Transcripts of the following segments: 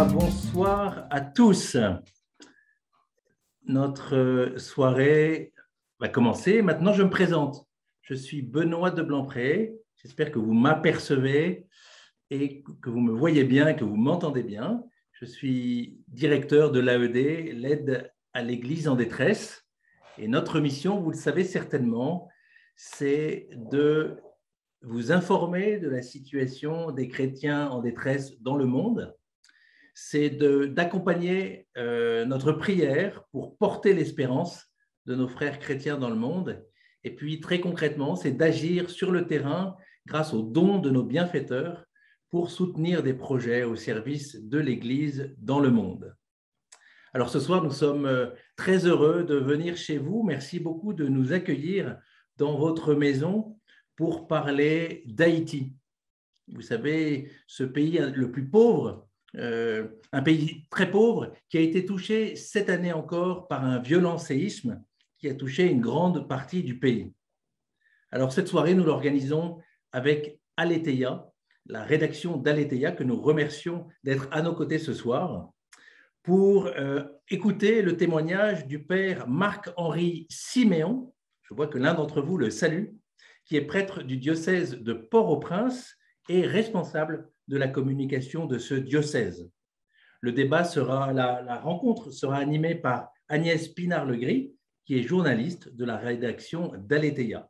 Bonsoir à tous. Notre soirée va commencer. Maintenant, je me présente. Je suis Benoît de Blancpré. J'espère que vous m'apercevez et que vous me voyez bien et que vous m'entendez bien. Je suis directeur de l'AED, l'aide à l'Église en détresse. Et notre mission, vous le savez certainement, c'est de vous informer de la situation des chrétiens en détresse dans le monde. C'est d'accompagner notre prière pour porter l'espérance de nos frères chrétiens dans le monde. Et puis, très concrètement, c'est d'agir sur le terrain grâce aux dons de nos bienfaiteurs pour soutenir des projets au service de l'Église dans le monde. Alors, ce soir, nous sommes très heureux de venir chez vous. Merci beaucoup de nous accueillir dans votre maison pour parler d'Haïti. Vous savez, ce pays le plus pauvre, un pays très pauvre qui a été touché cette année encore par un violent séisme qui a touché une grande partie du pays. Alors cette soirée, nous l'organisons avec Aletheia, la rédaction d'Aletheia, que nous remercions d'être à nos côtés ce soir, pour écouter le témoignage du père Marc-Henri Siméon. Je vois que l'un d'entre vous le salue, qui est prêtre du diocèse de Port-au-Prince et responsable de la communication de ce diocèse. Le débat la rencontre sera animée par Agnès Pinard-Legris, qui est journaliste de la rédaction d'Aletheia.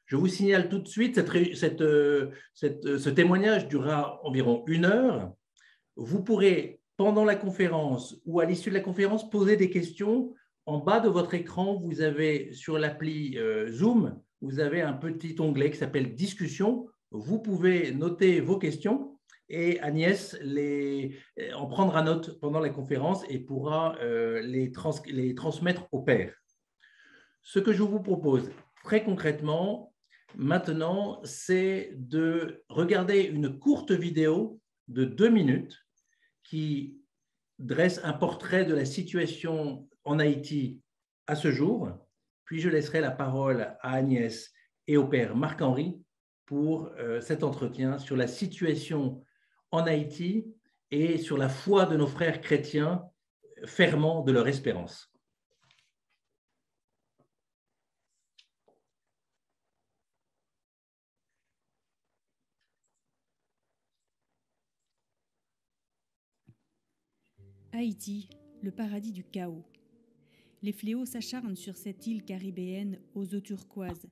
Je vous signale tout de suite, ce témoignage durera environ 1 heure. Vous pourrez, pendant la conférence ou à l'issue de la conférence, poser des questions. En bas de votre écran, vous avez sur l'appli Zoom, vous avez un petit onglet qui s'appelle « Discussion ». Vous pouvez noter vos questions et Agnès en prendra note pendant la conférence et pourra les transmettre au père. Ce que je vous propose très concrètement maintenant, c'est de regarder une courte vidéo de 2 minutes qui dresse un portrait de la situation en Haïti à ce jour. Puis je laisserai la parole à Agnès et au père Marc-Henri pour cet entretien sur la situation en Haïti et sur la foi de nos frères chrétiens ferments de leur espérance. Haïti, le paradis du chaos. Les fléaux s'acharnent sur cette île caribéenne aux eaux turquoises.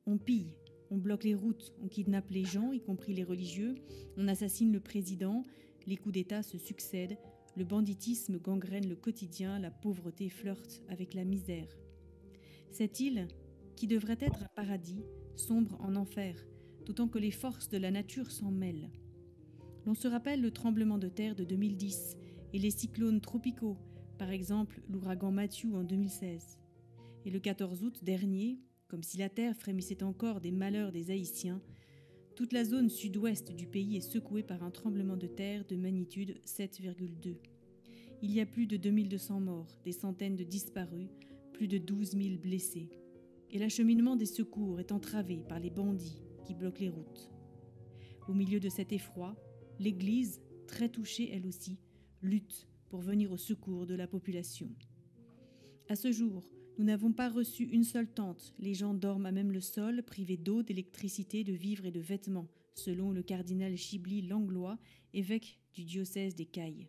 On pille, on bloque les routes, on kidnappe les gens, y compris les religieux, on assassine le président, les coups d'État se succèdent, le banditisme gangrène le quotidien, la pauvreté flirte avec la misère. Cette île, qui devrait être un paradis, sombre en enfer, d'autant que les forces de la nature s'en mêlent. L'on se rappelle le tremblement de terre de 2010 et les cyclones tropicaux, par exemple l'ouragan Matthew en 2016. Et le 14 août dernier, comme si la terre frémissait encore des malheurs des Haïtiens, toute la zone sud-ouest du pays est secouée par un tremblement de terre de magnitude 7,2. Il y a plus de 2200 morts, des centaines de disparus, plus de 12 000 blessés. Et l'acheminement des secours est entravé par les bandits qui bloquent les routes. Au milieu de cet effroi, l'Église, très touchée elle aussi, lutte pour venir au secours de la population. À ce jour, nous n'avons pas reçu une seule tente. Les gens dorment à même le sol, privés d'eau, d'électricité, de vivres et de vêtements, selon le cardinal Chibli Langlois, évêque du diocèse des Cayes.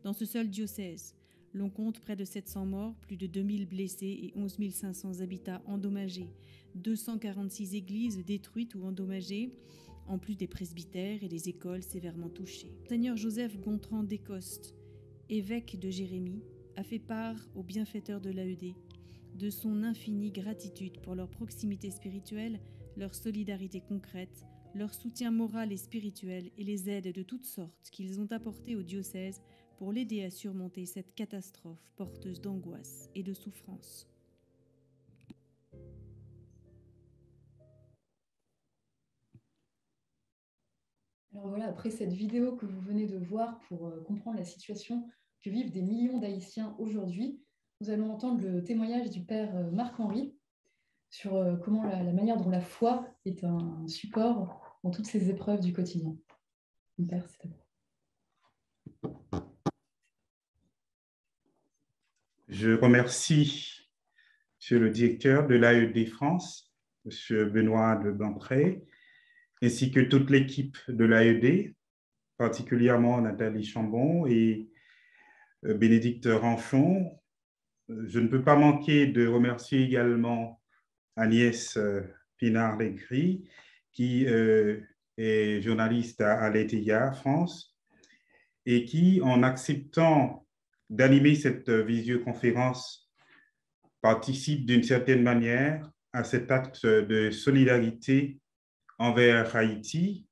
Dans ce seul diocèse, l'on compte près de 700 morts, plus de 2000 blessés et 11 500 habitats endommagés, 246 églises détruites ou endommagées, en plus des presbytères et des écoles sévèrement touchées. Monseigneur Joseph Gontran d'Écoste, évêque de Jérémie, a fait part aux bienfaiteurs de l'AED de son infinie gratitude pour leur proximité spirituelle, leur solidarité concrète, leur soutien moral et spirituel et les aides de toutes sortes qu'ils ont apportées au diocèse pour l'aider à surmonter cette catastrophe porteuse d'angoisse et de souffrance. Alors voilà, après cette vidéo que vous venez de voir pour comprendre la situation que vivent des millions d'Haïtiens aujourd'hui, nous allons entendre le témoignage du père Marc-Henri sur comment la manière dont la foi est un support dans toutes ces épreuves du quotidien. Mon père, c'est à vous. Je remercie Monsieur le directeur de l'AED France, Monsieur Benoît de Blampré, ainsi que toute l'équipe de l'AED, particulièrement Nathalie Chambon et Bénédicte Ranchon. Je ne peux pas manquer de remercier également Agnès Pinard-Legris, qui est journaliste à l'ETIA France et qui, en acceptant d'animer cette visioconférence, participe d'une certaine manière à cet acte de solidarité envers Haïti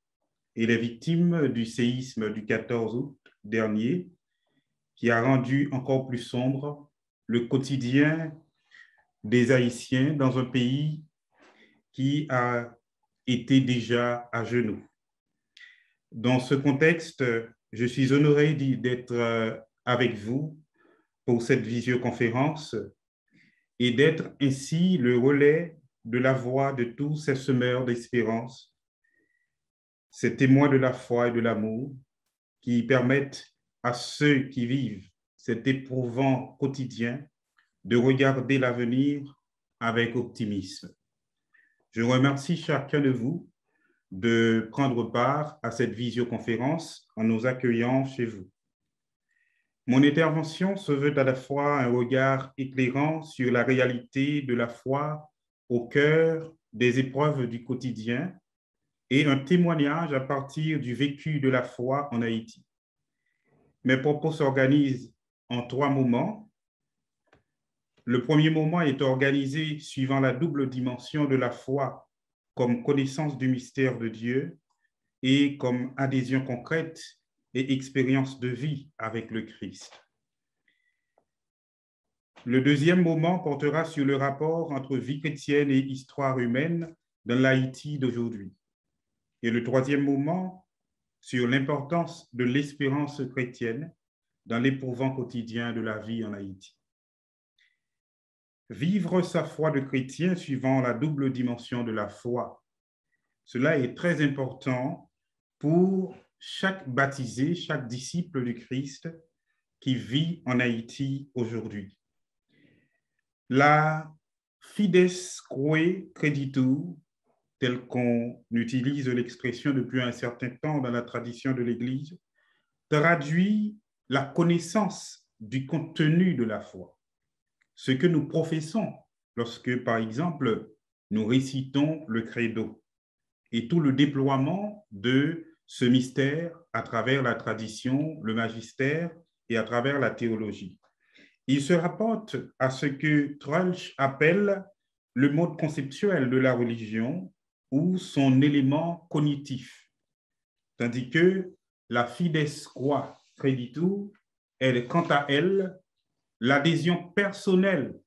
et les victimes du séisme du 14 août dernier, qui a rendu encore plus sombre le quotidien des Haïtiens dans un pays qui a été déjà à genoux. Dans ce contexte, je suis honoré d'être avec vous pour cette visioconférence et d'être ainsi le relais de la voix de tous ces semeurs d'espérance, ces témoins de la foi et de l'amour qui permettent à ceux qui vivent cet éprouvant quotidien de regarder l'avenir avec optimisme. Je remercie chacun de vous de prendre part à cette visioconférence en nous accueillant chez vous. Mon intervention se veut à la fois un regard éclairant sur la réalité de la foi au cœur des épreuves du quotidien et un témoignage à partir du vécu de la foi en Haïti. Mes propos s'organisent en 3 moments. Le premier moment est organisé suivant la double dimension de la foi comme connaissance du mystère de Dieu et comme adhésion concrète et expérience de vie avec le Christ. Le deuxième moment portera sur le rapport entre vie chrétienne et histoire humaine dans l'Haïti d'aujourd'hui. Et le troisième moment sur l'importance de l'espérance chrétienne dans l'éprouvant quotidien de la vie en Haïti. Vivre sa foi de chrétien suivant la double dimension de la foi, cela est très important pour chaque baptisé, chaque disciple du Christ qui vit en Haïti aujourd'hui. La fides quae creditur, telle qu'on utilise l'expression depuis un certain temps dans la tradition de l'Église, traduit la connaissance du contenu de la foi. Ce que nous professons lorsque, par exemple, nous récitons le credo et tout le déploiement de ce mystère à travers la tradition, le magistère et à travers la théologie. Il se rapporte à ce que Troeltsch appelle le mode conceptuel de la religion ou son élément cognitif, tandis que la fides quae creditur est quant à elle l'adhésion personnelle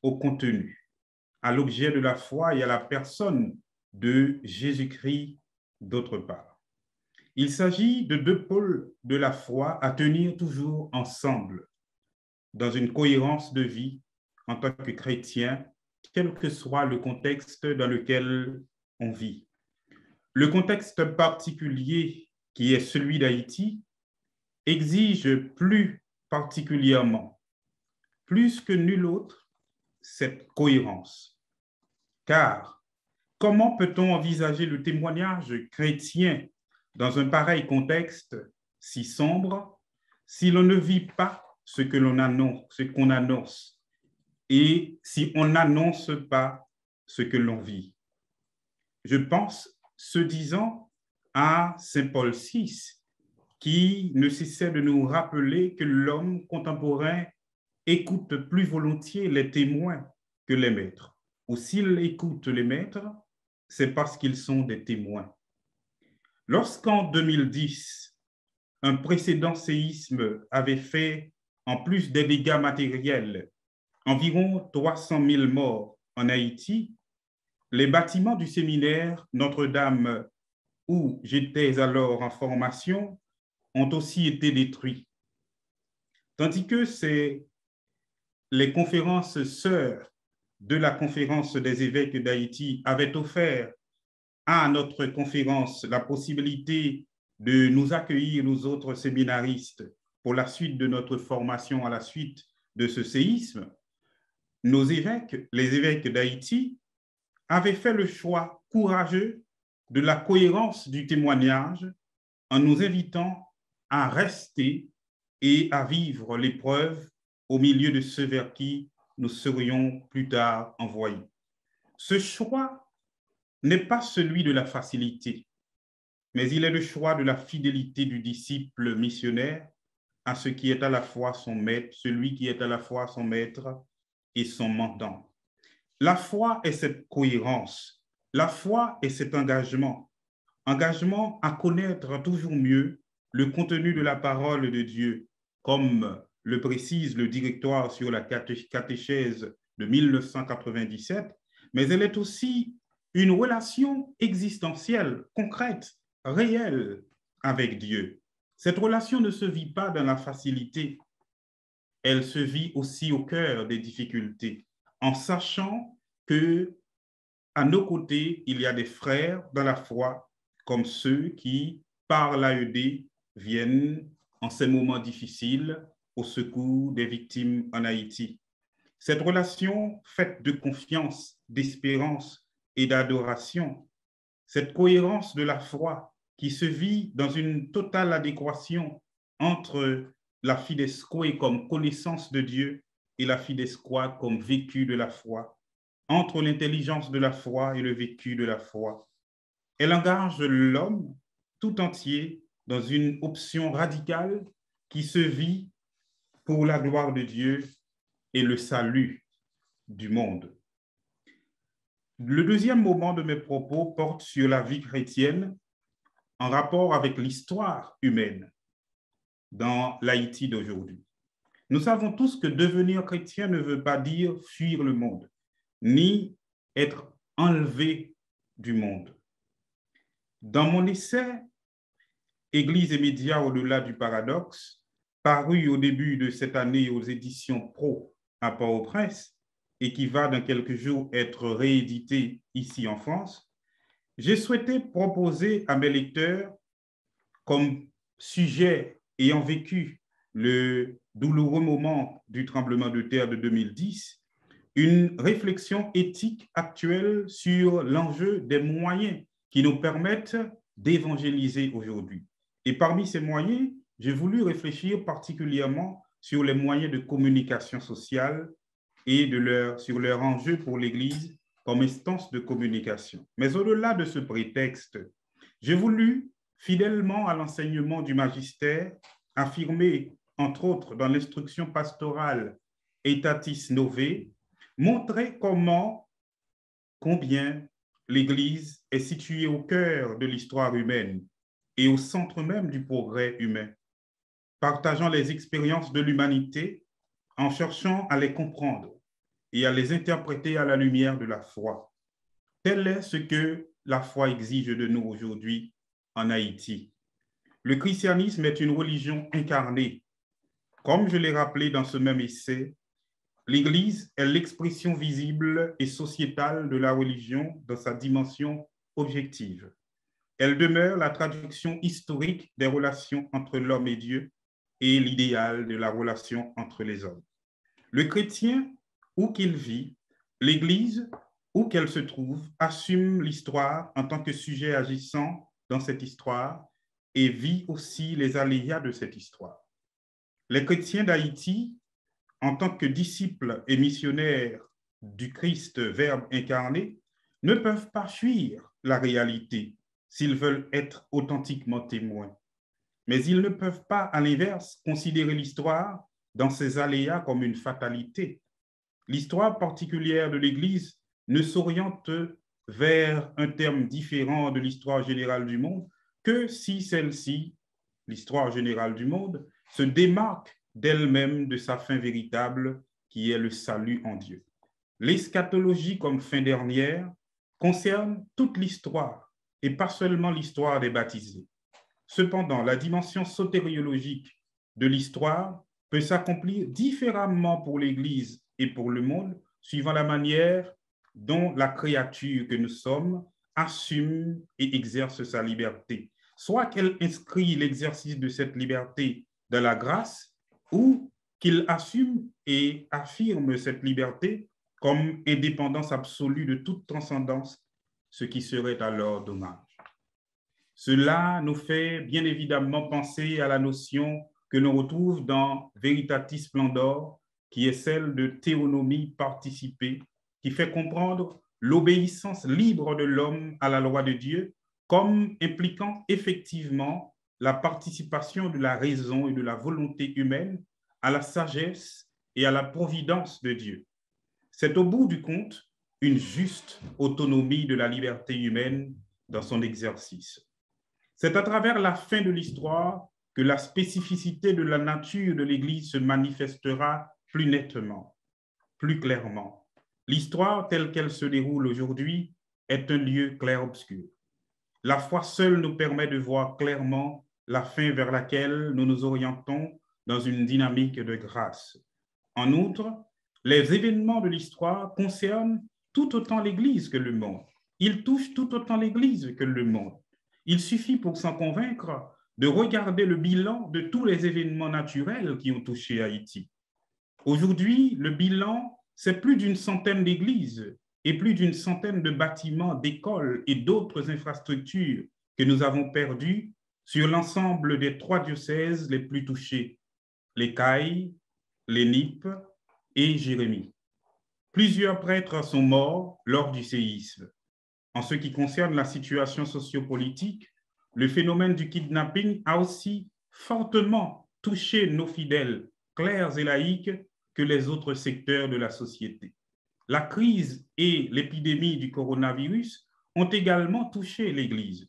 au contenu, à l'objet de la foi et à la personne de Jésus-Christ d'autre part. Il s'agit de 2 pôles de la foi à tenir toujours ensemble, dans une cohérence de vie en tant que chrétien, quel que soit le contexte dans lequel on vit. Le contexte particulier qui est celui d'Haïti exige plus particulièrement, plus que nul autre, cette cohérence. Car comment peut-on envisager le témoignage chrétien dans un pareil contexte si sombre si l'on ne vit pas ce que l'on annonce, ce qu'on annonce, et si on n'annonce pas ce que l'on vit? Je pense, ce disant, à Saint Paul VI, qui ne cessait de nous rappeler que l'homme contemporain écoute plus volontiers les témoins que les maîtres. Ou s'il écoute les maîtres, c'est parce qu'ils sont des témoins. Lorsqu'en 2010, un précédent séisme avait fait, en plus des dégâts matériels, environ 300 000 morts en Haïti, les bâtiments du séminaire Notre-Dame, où j'étais alors en formation, ont aussi été détruits. Tandis que c'est les conférences sœurs de la conférence des évêques d'Haïti avaient offert à notre conférence la possibilité de nous accueillir, nous autres séminaristes, pour la suite de notre formation à la suite de ce séisme, nos évêques, les évêques d'Haïti, avaient fait le choix courageux de la cohérence du témoignage en nous invitant à rester et à vivre l'épreuve au milieu de ceux vers qui nous serions plus tard envoyés. Ce choix n'est pas celui de la facilité, mais il est le choix de la fidélité du disciple missionnaire à ce qui est à la fois son maître, celui qui est à la fois son maître et son mandant. La foi est cette cohérence, la foi est cet engagement à connaître toujours mieux le contenu de la parole de Dieu, comme le précise le directoire sur la catéchèse de 1997, mais elle est aussi une relation existentielle, concrète, réelle avec Dieu. Cette relation ne se vit pas dans la facilité, elle se vit aussi au cœur des difficultés, en sachant que à nos côtés, il y a des frères dans la foi, comme ceux qui, par l'AED, viennent en ces moments difficiles au secours des victimes en Haïti. Cette relation faite de confiance, d'espérance et d'adoration, cette cohérence de la foi qui se vit dans une totale adéquation entre la fidesque comme connaissance de Dieu et la fidesque comme vécu de la foi, entre l'intelligence de la foi et le vécu de la foi. Elle engage l'homme tout entier dans une option radicale qui se vit pour la gloire de Dieu et le salut du monde. Le deuxième moment de mes propos porte sur la vie chrétienne en rapport avec l'histoire humaine dans l'Haïti d'aujourd'hui. Nous savons tous que devenir chrétien ne veut pas dire fuir le monde, ni être enlevé du monde. Dans mon essai « Église et médias au-delà du paradoxe », paru au début de cette année aux éditions Pro à Port-au-Prince et qui va dans quelques jours être réédité ici en France, j'ai souhaité proposer à mes lecteurs, comme sujet ayant vécu le douloureux moment du tremblement de terre de 2010, une réflexion éthique actuelle sur l'enjeu des moyens qui nous permettent d'évangéliser aujourd'hui. Et parmi ces moyens, j'ai voulu réfléchir particulièrement sur les moyens de communication sociale et sur leur enjeu pour l'Église comme instance de communication. Mais au-delà de ce prétexte, j'ai voulu, fidèlement à l'enseignement du magistère, affirmer, entre autres dans l'instruction pastorale Aetatis Novae, montrer combien l'Église est située au cœur de l'histoire humaine et au centre même du progrès humain, partageant les expériences de l'humanité en cherchant à les comprendre et à les interpréter à la lumière de la foi. Tel est ce que la foi exige de nous aujourd'hui en Haïti. Le christianisme est une religion incarnée. Comme je l'ai rappelé dans ce même essai, l'Église est l'expression visible et sociétale de la religion dans sa dimension objective. Elle demeure la traduction historique des relations entre l'homme et Dieu et l'idéal de la relation entre les hommes. Le chrétien, où qu'il vit, l'Église, où qu'elle se trouve, assume l'histoire en tant que sujet agissant dans cette histoire et vit aussi les aléas de cette histoire. Les chrétiens d'Haïti, en tant que disciples et missionnaires du Christ, Verbe incarné, ne peuvent pas fuir la réalité s'ils veulent être authentiquement témoins. Mais ils ne peuvent pas, à l'inverse, considérer l'histoire dans ses aléas comme une fatalité. L'histoire particulière de l'Église ne s'oriente vers un terme différent de l'histoire générale du monde que si celle-ci, l'histoire générale du monde, se démarque d'elle-même de sa fin véritable qui est le salut en Dieu. L'eschatologie comme fin dernière concerne toute l'histoire et pas seulement l'histoire des baptisés. Cependant, la dimension sotériologique de l'histoire peut s'accomplir différemment pour l'Église et pour le monde, suivant la manière dont la créature que nous sommes assume et exerce sa liberté. soit qu'elle inscrit l'exercice de cette liberté dans la grâce, ou qu'il assume et affirme cette liberté comme indépendance absolue de toute transcendance, ce qui serait alors dommage. Cela nous fait bien évidemment penser à la notion que l'on retrouve dans Veritatis Splendor, qui est celle de théonomie participée, qui fait comprendre l'obéissance libre de l'homme à la loi de Dieu comme impliquant effectivement la participation de la raison et de la volonté humaine à la sagesse et à la providence de Dieu. C'est au bout du compte une juste autonomie de la liberté humaine dans son exercice. C'est à travers la fin de l'histoire que la spécificité de la nature de l'Église se manifestera plus nettement, plus clairement. L'histoire telle qu'elle se déroule aujourd'hui est un lieu clair-obscur. La foi seule nous permet de voir clairement la fin vers laquelle nous nous orientons dans une dynamique de grâce. En outre, les événements de l'histoire concernent tout autant l'Église que le monde. Ils touchent tout autant l'Église que le monde. Il suffit pour s'en convaincre de regarder le bilan de tous les événements naturels qui ont touché Haïti. Aujourd'hui, le bilan, c'est plus d'une centaine d'églises et plus d'une centaine de bâtiments, d'écoles et d'autres infrastructures que nous avons perdus sur l'ensemble des 3 diocèses les plus touchés, les Cayes, les Nippes et Jérémie. Plusieurs prêtres sont morts lors du séisme. En ce qui concerne la situation sociopolitique, le phénomène du kidnapping a aussi fortement touché nos fidèles, clercs et laïcs, que les autres secteurs de la société. La crise et l'épidémie du coronavirus ont également touché l'Église.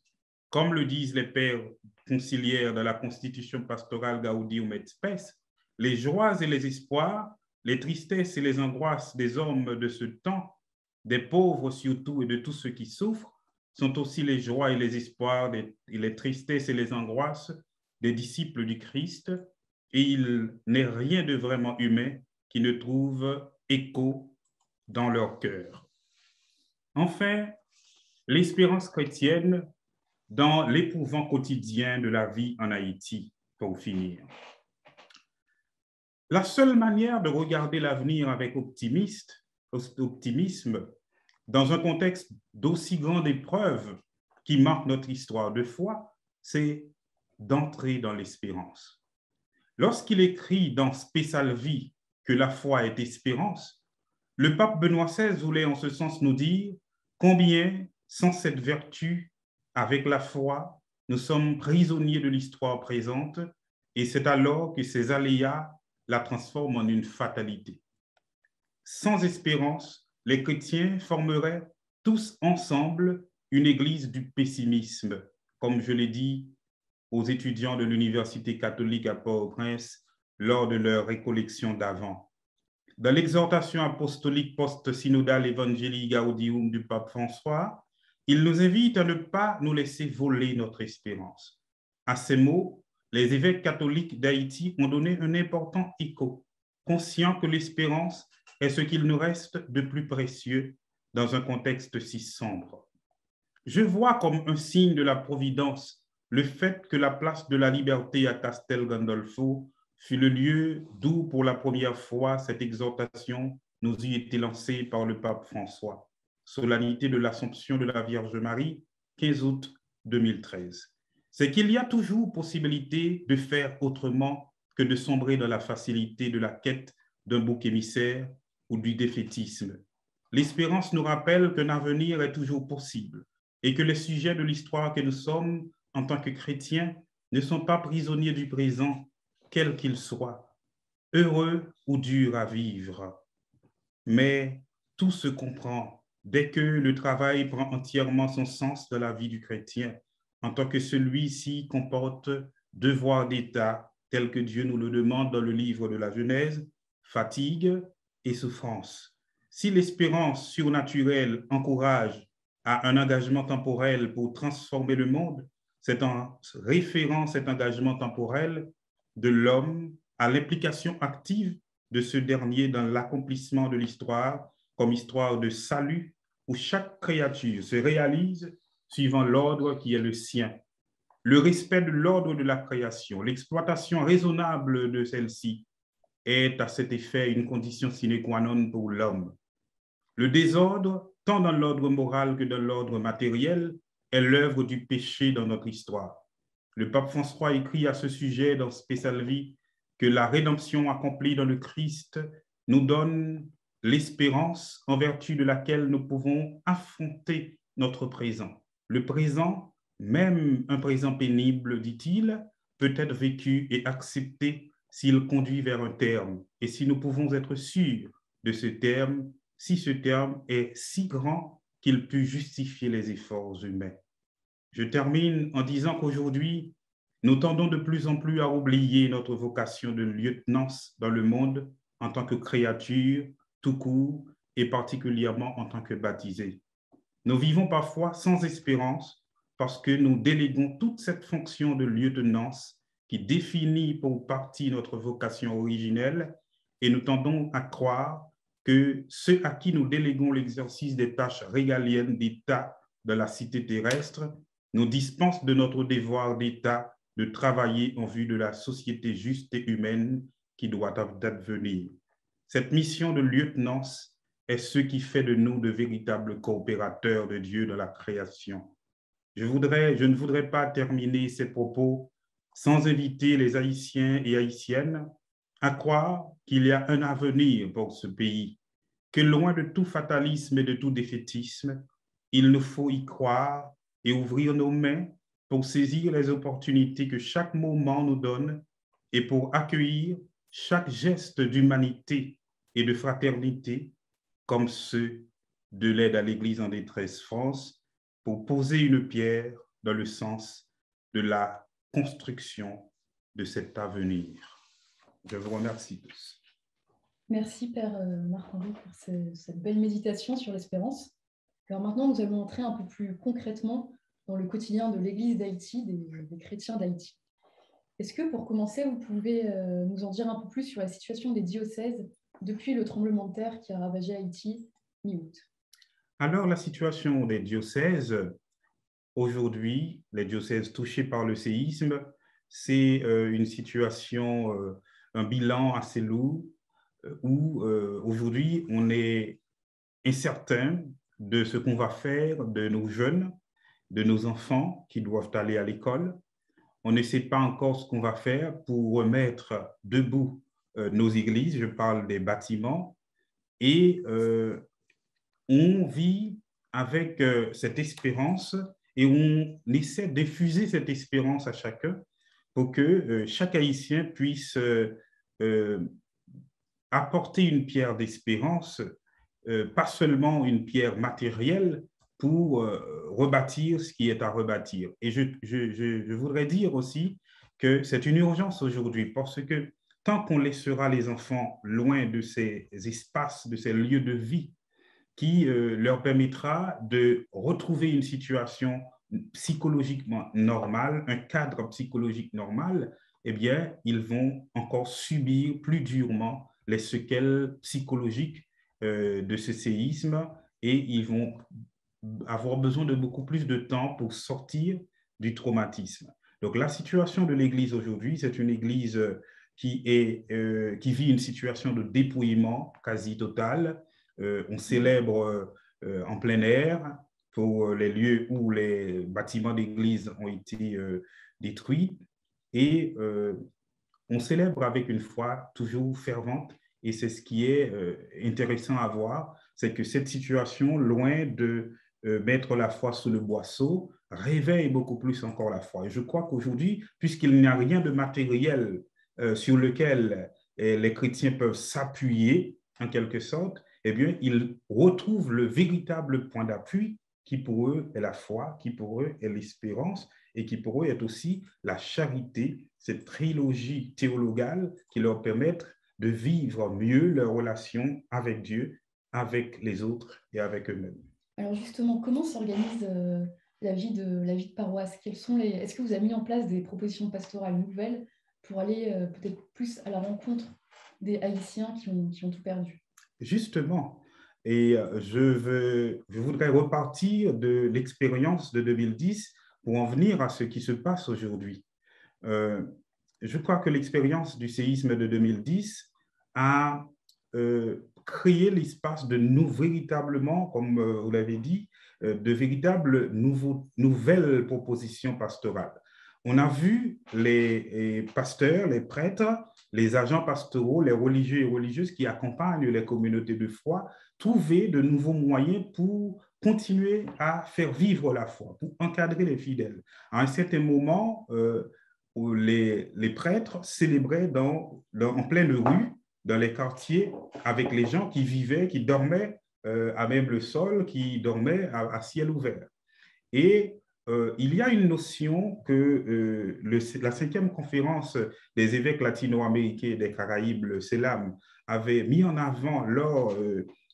Comme le disent les pères conciliaires de la Constitution pastorale Gaudium et Spes, les joies et les espoirs, les tristesses et les angoisses des hommes de ce temps, des pauvres surtout et de tous ceux qui souffrent, sont aussi les joies et les espoirs, et les tristesses et les angoisses des disciples du Christ, et il n'est rien de vraiment humain qui ne trouve écho dans leur cœur. Enfin, l'espérance chrétienne dans l'éprouvant quotidien de la vie en Haïti, pour finir. La seule manière de regarder l'avenir avec optimisme, dans un contexte d'aussi grande épreuve qui marque notre histoire de foi, c'est d'entrer dans l'espérance. Lorsqu'il écrit dans Spe Salvi que la foi est espérance, le pape Benoît XVI voulait en ce sens nous dire combien, sans cette vertu, avec la foi, nous sommes prisonniers de l'histoire présente, et c'est alors que ces aléas la transforment en une fatalité. Sans espérance, les chrétiens formeraient tous ensemble une église du pessimisme, comme je l'ai dit aux étudiants de l'Université catholique à Port-au-Prince lors de leur récollection d'avant. Dans l'exhortation apostolique post-synodale Evangelii Gaudium du pape François, il nous invite à ne pas nous laisser voler notre espérance. À ces mots, les évêques catholiques d'Haïti ont donné un important écho, conscients que l'espérance est ce qu'il nous reste de plus précieux dans un contexte si sombre. Je vois comme un signe de la providence le fait que la place de la liberté à Castel Gandolfo fut le lieu d'où, pour la première fois, cette exhortation nous y était lancée par le pape François. Solennité de l'Assomption de la Vierge Marie, 15 août 2013. C'est qu'il y a toujours possibilité de faire autrement que de sombrer dans la facilité de la quête d'un bouc émissaire ou du défaitisme. L'espérance nous rappelle qu'un avenir est toujours possible et que les sujets de l'histoire que nous sommes en tant que chrétiens ne sont pas prisonniers du présent, quel qu'il soit, heureux ou dur à vivre. Mais tout se comprend dès que le travail prend entièrement son sens dans la vie du chrétien, en tant que celui-ci comporte devoir d'État tel que Dieu nous le demande dans le livre de la Genèse, fatigue et souffrance. Si l'espérance surnaturelle encourage à un engagement temporel pour transformer le monde, c'est en référant cet engagement temporel de l'homme à l'implication active de ce dernier dans l'accomplissement de l'histoire comme histoire de salut où chaque créature se réalise suivant l'ordre qui est le sien. Le respect de l'ordre de la création, l'exploitation raisonnable de celle-ci est à cet effet une condition sine qua non pour l'homme. Le désordre, tant dans l'ordre moral que dans l'ordre matériel, est l'œuvre du péché dans notre histoire. Le pape François écrit à ce sujet dans Spe Salvi que la rédemption accomplie dans le Christ nous donne l'espérance en vertu de laquelle nous pouvons affronter notre présent. Le présent, même un présent pénible, dit-il, peut être vécu et accepté s'il conduit vers un terme. Et si nous pouvons être sûrs de ce terme, si ce terme est si grand qu'il peut justifier les efforts humains. Je termine en disant qu'aujourd'hui, nous tendons de plus en plus à oublier notre vocation de lieutenance dans le monde en tant que créature, tout court, et particulièrement en tant que baptisés. Nous vivons parfois sans espérance parce que nous déléguons toute cette fonction de lieutenance qui définit pour partie notre vocation originelle et nous tendons à croire que ceux à qui nous déléguons l'exercice des tâches régaliennes d'État de la cité terrestre nous dispensent de notre devoir d'État de travailler en vue de la société juste et humaine qui doit advenir. Cette mission de lieutenance est ce qui fait de nous de véritables coopérateurs de Dieu dans la création. Je ne voudrais pas terminer ces propos sans inviter les Haïtiens et Haïtiennes à croire qu'il y a un avenir pour ce pays, que loin de tout fatalisme et de tout défaitisme, il nous faut y croire et ouvrir nos mains pour saisir les opportunités que chaque moment nous donne et pour accueillir chaque geste d'humanité et de fraternité comme ceux de l'aide à l'Église en détresse France pour poser une pierre dans le sens de la construction de cet avenir. Je vous remercie tous. Merci Père Marc-Henri pour cette belle méditation sur l'espérance. Alors maintenant, nous allons entrer un peu plus concrètement dans le quotidien de l'Église d'Haïti, des chrétiens d'Haïti. Est-ce que pour commencer, vous pouvez nous en dire un peu plus sur la situation des diocèses depuis le tremblement de terre qui a ravagé Haïti mi-août? Alors, la situation des diocèses, aujourd'hui, les diocèses touchés par le séisme, c'est une situation, un bilan assez lourd, où aujourd'hui, on est incertain de ce qu'on va faire de nos jeunes, de nos enfants qui doivent aller à l'école. On ne sait pas encore ce qu'on va faire pour remettre debout nos églises, je parle des bâtiments, et on vit avec cette espérance et on essaie d'infuser cette espérance à chacun pour que chaque Haïtien puisse apporter une pierre d'espérance, pas seulement une pierre matérielle pour rebâtir ce qui est à rebâtir. Et je voudrais dire aussi que c'est une urgence aujourd'hui parce que tant qu'on laissera les enfants loin de ces espaces, de ces lieux de vie qui leur permettra de retrouver une situation psychologiquement normale, un cadre psychologique normal, eh bien, ils vont encore subir plus durement les séquelles psychologiques de ce séisme et ils vont avoir besoin de beaucoup plus de temps pour sortir du traumatisme. Donc, la situation de l'Église aujourd'hui, c'est une Église qui vit une situation de dépouillement quasi total. On célèbre en plein air pour les lieux où les bâtiments d'église ont été détruits et on célèbre avec une foi toujours fervente et c'est ce qui est intéressant à voir, c'est que cette situation, loin de mettre la foi sous le boisseau, réveille beaucoup plus encore la foi. Et je crois qu'aujourd'hui, puisqu'il n'y a rien de matériel sur lequel les chrétiens peuvent s'appuyer en quelque sorte, eh bien, ils retrouvent le véritable point d'appui qui pour eux est la foi, qui pour eux est l'espérance et qui pour eux est aussi la charité, cette trilogie théologale qui leur permet de vivre mieux leur relation avec Dieu, avec les autres et avec eux-mêmes. Alors justement, comment s'organise la vie de paroisse? Est-ce que vous avez mis en place des propositions pastorales nouvelles pour aller peut-être plus à la rencontre des Haïtiens qui ont tout perdu? Justement, et je voudrais repartir de l'expérience de 2010 pour pour en venir à ce qui se passe aujourd'hui. Je crois que l'expérience du séisme de 2010 a créé l'espace de nous véritablement, comme vous l'avez dit, de véritables nouvelles propositions pastorales. On a vu les pasteurs, les prêtres, les agents pastoraux, les religieux et religieuses qui accompagnent les communautés de foi trouver de nouveaux moyens pour continuer à faire vivre la foi, pour encadrer les fidèles. À un certain moment, où les prêtres célébraient en pleine rue, dans les quartiers, avec les gens qui vivaient, qui dormaient à même le sol, qui dormaient à ciel ouvert. Et il y a une notion que la 5e conférence des évêques latino-américains et des Caraïbes, le CELAM, avait mis en avant lors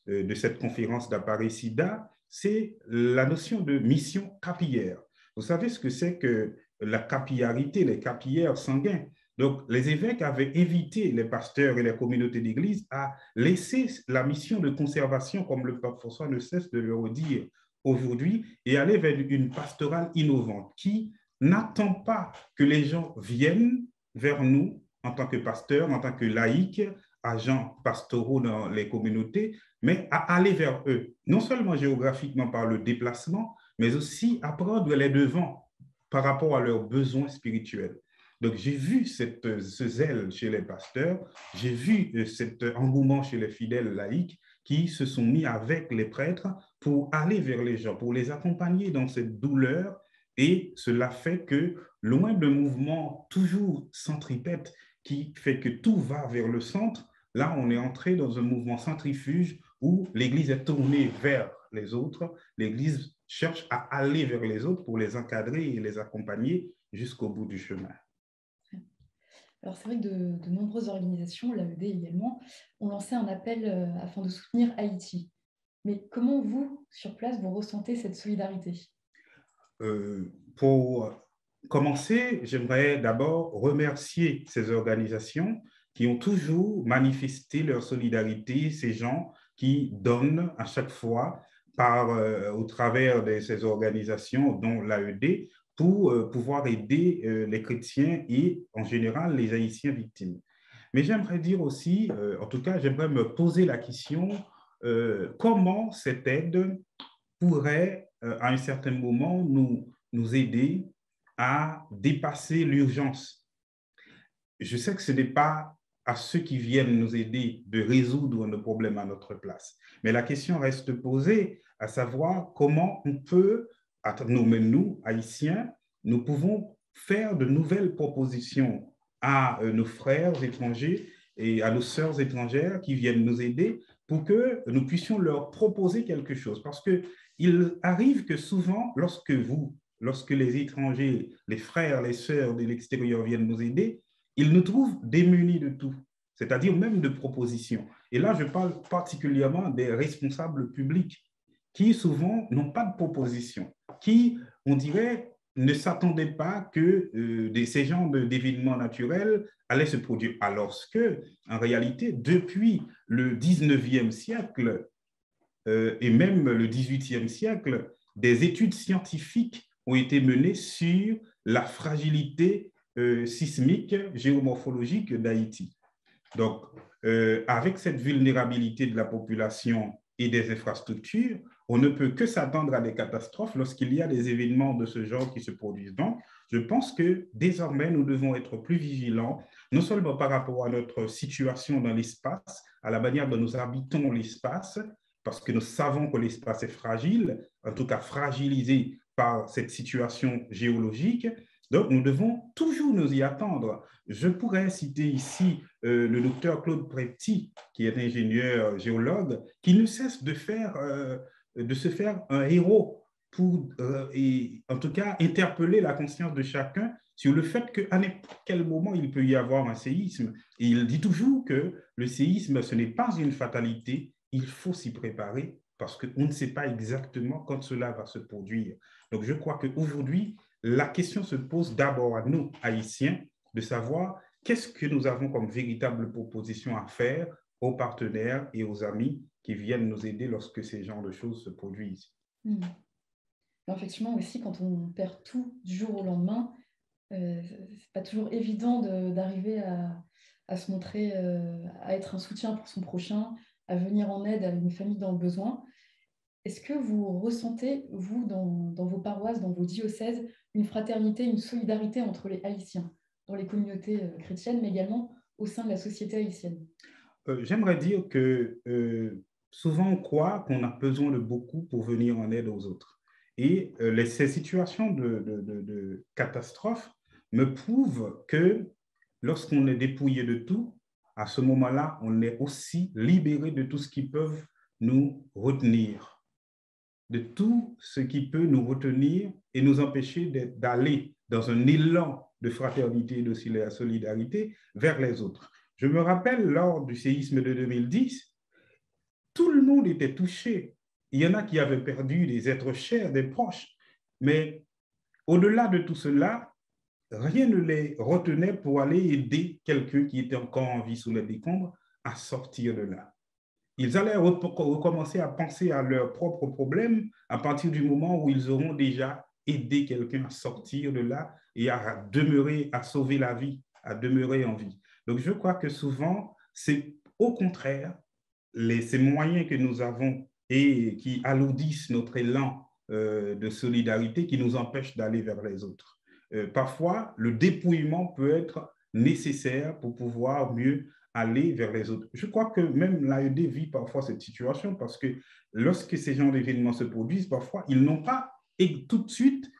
de cette conférence d'Aparecida, c'est la notion de mission capillaire. Vous savez ce que c'est que la capillarité, les capillaires sanguins? Donc, les évêques avaient invité les pasteurs et les communautés d'église à laisser la mission de conservation, comme le pape François ne cesse de le redire aujourd'hui, et aller vers une pastorale innovante qui n'attend pas que les gens viennent vers nous en tant que pasteurs, en tant que laïcs, agents pastoraux dans les communautés, mais à aller vers eux, non seulement géographiquement par le déplacement, mais aussi à prendre les devants par rapport à leurs besoins spirituels. Donc, j'ai vu ce zèle chez les pasteurs, j'ai vu cet engouement chez les fidèles laïcs qui se sont mis avec les prêtres pour aller vers les gens, pour les accompagner dans cette douleur. Et cela fait que, loin de mouvements toujours centripètes qui fait que tout va vers le centre, là, on est entré dans un mouvement centrifuge où l'Église est tournée vers les autres. L'Église cherche à aller vers les autres pour les encadrer et les accompagner jusqu'au bout du chemin. Alors c'est vrai que de nombreuses organisations, l'AED également, ont lancé un appel afin de soutenir Haïti. Mais comment vous, sur place, vous ressentez cette solidarité? Pour commencer, j'aimerais d'abord remercier ces organisations qui ont toujours manifesté leur solidarité, ces gens qui donnent à chaque fois au travers de ces organisations, dont l'AED, pour pouvoir aider les chrétiens et en général les Haïtiens victimes. Mais j'aimerais dire aussi, en tout cas, j'aimerais me poser la question, comment cette aide pourrait, à un certain moment, nous aider à dépasser l'urgence. Je sais que ce n'est pas à ceux qui viennent nous aider de résoudre nos problèmes à notre place, mais la question reste posée, à savoir comment on peut, nous, Haïtiens, nous pouvons faire de nouvelles propositions à nos frères étrangers et à nos sœurs étrangères qui viennent nous aider pour que nous puissions leur proposer quelque chose. Parce qu'il arrive que souvent, lorsque les étrangers, les frères, les sœurs de l'extérieur viennent nous aider, ils nous trouvent démunis de tout, c'est-à-dire même de propositions. Et là, je parle particulièrement des responsables publics qui souvent n'ont pas de proposition, qui, on dirait, ne s'attendaient pas que ces genres d'événements naturels allaient se produire. Alors que, en réalité, depuis le 19e siècle et même le 18e siècle, des études scientifiques ont été menées sur la fragilité sismique, géomorphologique d'Haïti. Donc, avec cette vulnérabilité de la population et des infrastructures, on ne peut que s'attendre à des catastrophes lorsqu'il y a des événements de ce genre qui se produisent. Donc, je pense que désormais, nous devons être plus vigilants, non seulement par rapport à notre situation dans l'espace, à la manière dont nous habitons l'espace, parce que nous savons que l'espace est fragile, en tout cas fragilisé par cette situation géologique. Donc, nous devons toujours nous y attendre. Je pourrais citer ici le docteur Claude Prepty, qui est ingénieur géologue, qui ne cesse de se faire un héros pour, et en tout cas, interpeller la conscience de chacun sur le fait qu'à n'importe quel moment, il peut y avoir un séisme. Et il dit toujours que le séisme, ce n'est pas une fatalité, il faut s'y préparer parce qu'on ne sait pas exactement quand cela va se produire. Donc, je crois qu'aujourd'hui, la question se pose d'abord à nous, Haïtiens, de savoir qu'est-ce que nous avons comme véritable proposition à faire aux partenaires et aux amis qui viennent nous aider lorsque ces genres de choses se produisent. Mais effectivement, aussi, quand on perd tout du jour au lendemain, c'est pas toujours évident d'arriver à se montrer, à être un soutien pour son prochain, à venir en aide à une famille dans le besoin. Est-ce que vous ressentez, vous, dans vos paroisses, dans vos diocèses, une fraternité, une solidarité entre les Haïtiens, dans les communautés chrétiennes, mais également au sein de la société haïtienne? J'aimerais dire que souvent on croit qu'on a besoin de beaucoup pour venir en aide aux autres. Et ces situations de catastrophe me prouvent que lorsqu'on est dépouillé de tout, à ce moment-là, on est aussi libéré de tout ce qui peut nous retenir, de tout ce qui peut nous retenir et nous empêcher d'aller dans un élan de fraternité et de solidarité vers les autres. Je me rappelle, lors du séisme de 2010, tout le monde était touché. Il y en a qui avaient perdu des êtres chers, des proches. Mais au-delà de tout cela, rien ne les retenait pour aller aider quelqu'un qui était encore en vie sous les décombres à sortir de là. Ils allaient recommencer à penser à leurs propres problèmes à partir du moment où ils auront déjà aidé quelqu'un à sortir de là et à demeurer, à sauver la vie, à demeurer en vie. Donc, je crois que souvent, c'est au contraire ces moyens que nous avons et qui alourdissent notre élan de solidarité qui nous empêchent d'aller vers les autres. Parfois, le dépouillement peut être nécessaire pour pouvoir mieux aller vers les autres. Je crois que même l'AED vit parfois cette situation parce que lorsque ces genres d'événements se produisent, parfois, ils n'ont pas et tout de suite,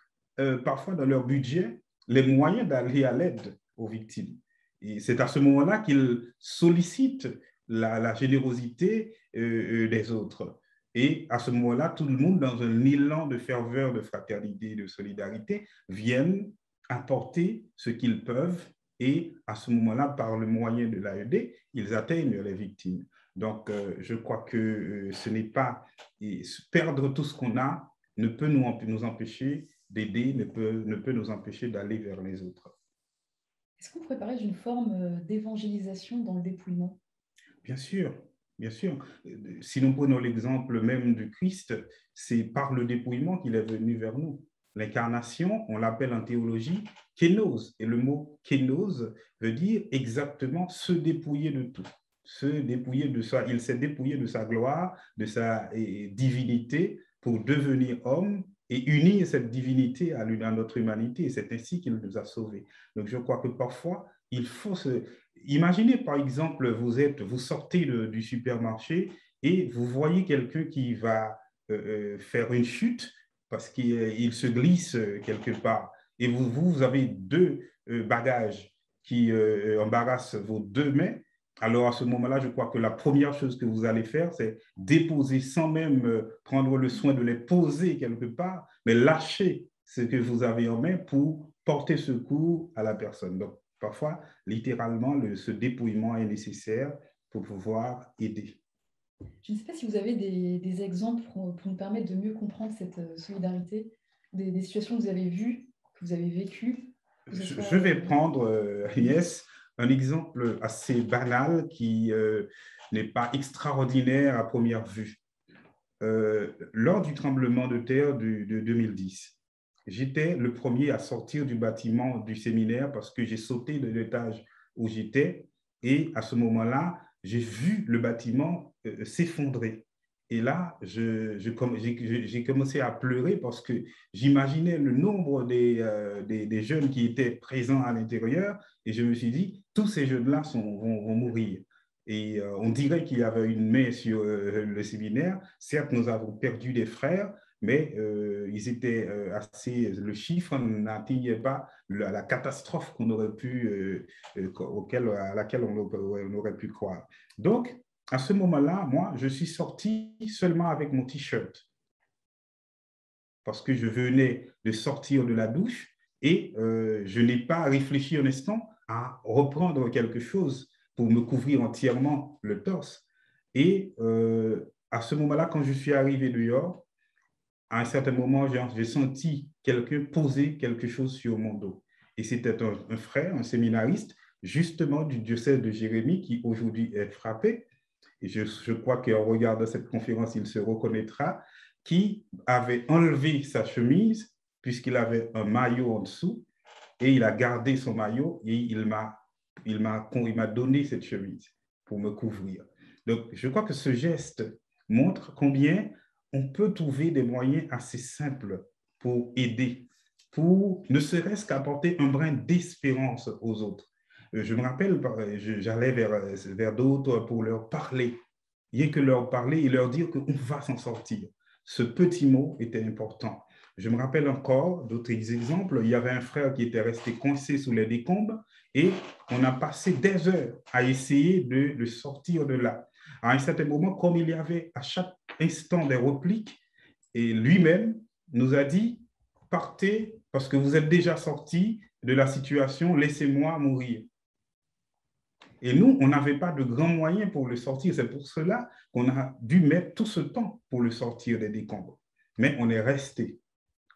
parfois dans leur budget, les moyens d'aller à l'aide aux victimes. Et c'est à ce moment-là qu'ils sollicitent la générosité des autres. Et à ce moment-là, tout le monde, dans un élan de ferveur, de fraternité, de solidarité, viennent apporter ce qu'ils peuvent et à ce moment-là, par le moyen de l'AED, ils atteignent les victimes. Donc, je crois que ce n'est pas perdre tout ce qu'on a ne peut nous empêcher d'aider, ne peut nous empêcher d'aller vers les autres. Est-ce qu'on pourrait parler d'une forme d'évangélisation dans le dépouillement? Bien sûr, bien sûr. Si nous prenons l'exemple même du Christ, c'est par le dépouillement qu'il est venu vers nous. L'incarnation, on l'appelle en théologie kénose. Et le mot kénose veut dire exactement se dépouiller de tout. Se dépouiller de ça. Il s'est dépouillé de sa gloire, de sa divinité pour devenir homme et unir cette divinité à notre humanité. Et c'est ainsi qu'il nous a sauvés. Donc je crois que parfois, il faut se... Imaginez par exemple, vous sortez du supermarché et vous voyez quelqu'un qui va faire une chute parce qu'il se glisse quelque part. Et vous avez deux bagages qui embarrassent vos deux mains. Alors à ce moment-là, je crois que la première chose que vous allez faire, c'est déposer sans même prendre le soin de les poser quelque part, mais lâcher ce que vous avez en main pour porter secours à la personne. Donc, parfois, littéralement, ce dépouillement est nécessaire pour pouvoir aider. Je ne sais pas si vous avez des exemples pour nous permettre de mieux comprendre cette solidarité, des situations que vous avez vues, que vous avez vécues. Je vais prendre, Agnès, un exemple assez banal qui n'est pas extraordinaire à première vue. Lors du tremblement de terre de 2010, j'étais le premier à sortir du bâtiment du séminaire parce que j'ai sauté de l'étage où j'étais et à ce moment-là, j'ai vu le bâtiment s'effondrer. Et là, j'ai commencé à pleurer parce que j'imaginais le nombre des jeunes qui étaient présents à l'intérieur et je me suis dit, tous ces jeunes-là vont mourir. Et on dirait qu'il y avait une main sur le séminaire. Certes, nous avons perdu des frères, mais ils étaient le chiffre n'atteignait pas la catastrophe qu'on aurait pu, à laquelle on aurait pu croire. Donc, à ce moment-là, moi, je suis sorti seulement avec mon t-shirt parce que je venais de sortir de la douche et je n'ai pas réfléchi un instant à reprendre quelque chose pour me couvrir entièrement le torse. Et à ce moment-là, quand je suis arrivé dehors, à un certain moment, j'ai senti quelqu'un poser quelque chose sur mon dos. Et c'était un frère, un séminariste, justement du diocèse de Jérémie, qui aujourd'hui est frappé. Et je crois qu'en regardant cette conférence, il se reconnaîtra, qui avait enlevé sa chemise puisqu'il avait un maillot en dessous et il a gardé son maillot et il m'a donné cette chemise pour me couvrir. Donc, je crois que ce geste montre combien on peut trouver des moyens assez simples pour aider, pour ne serait-ce qu'apporter un brin d'espérance aux autres. Je me rappelle, j'allais vers d'autres pour leur parler, rien que leur parler et leur dire qu'on va s'en sortir. Ce petit mot était important. Je me rappelle encore d'autres exemples. Il y avait un frère qui était resté coincé sous les décombres et on a passé des heures à essayer de le sortir de là. À un certain moment, comme il y avait à chaque instant des repliques, et lui-même nous a dit, partez parce que vous êtes déjà sortis de la situation, laissez-moi mourir. Et nous, on n'avait pas de grands moyens pour le sortir. C'est pour cela qu'on a dû mettre tout ce temps pour le sortir des décombres. Mais on est resté.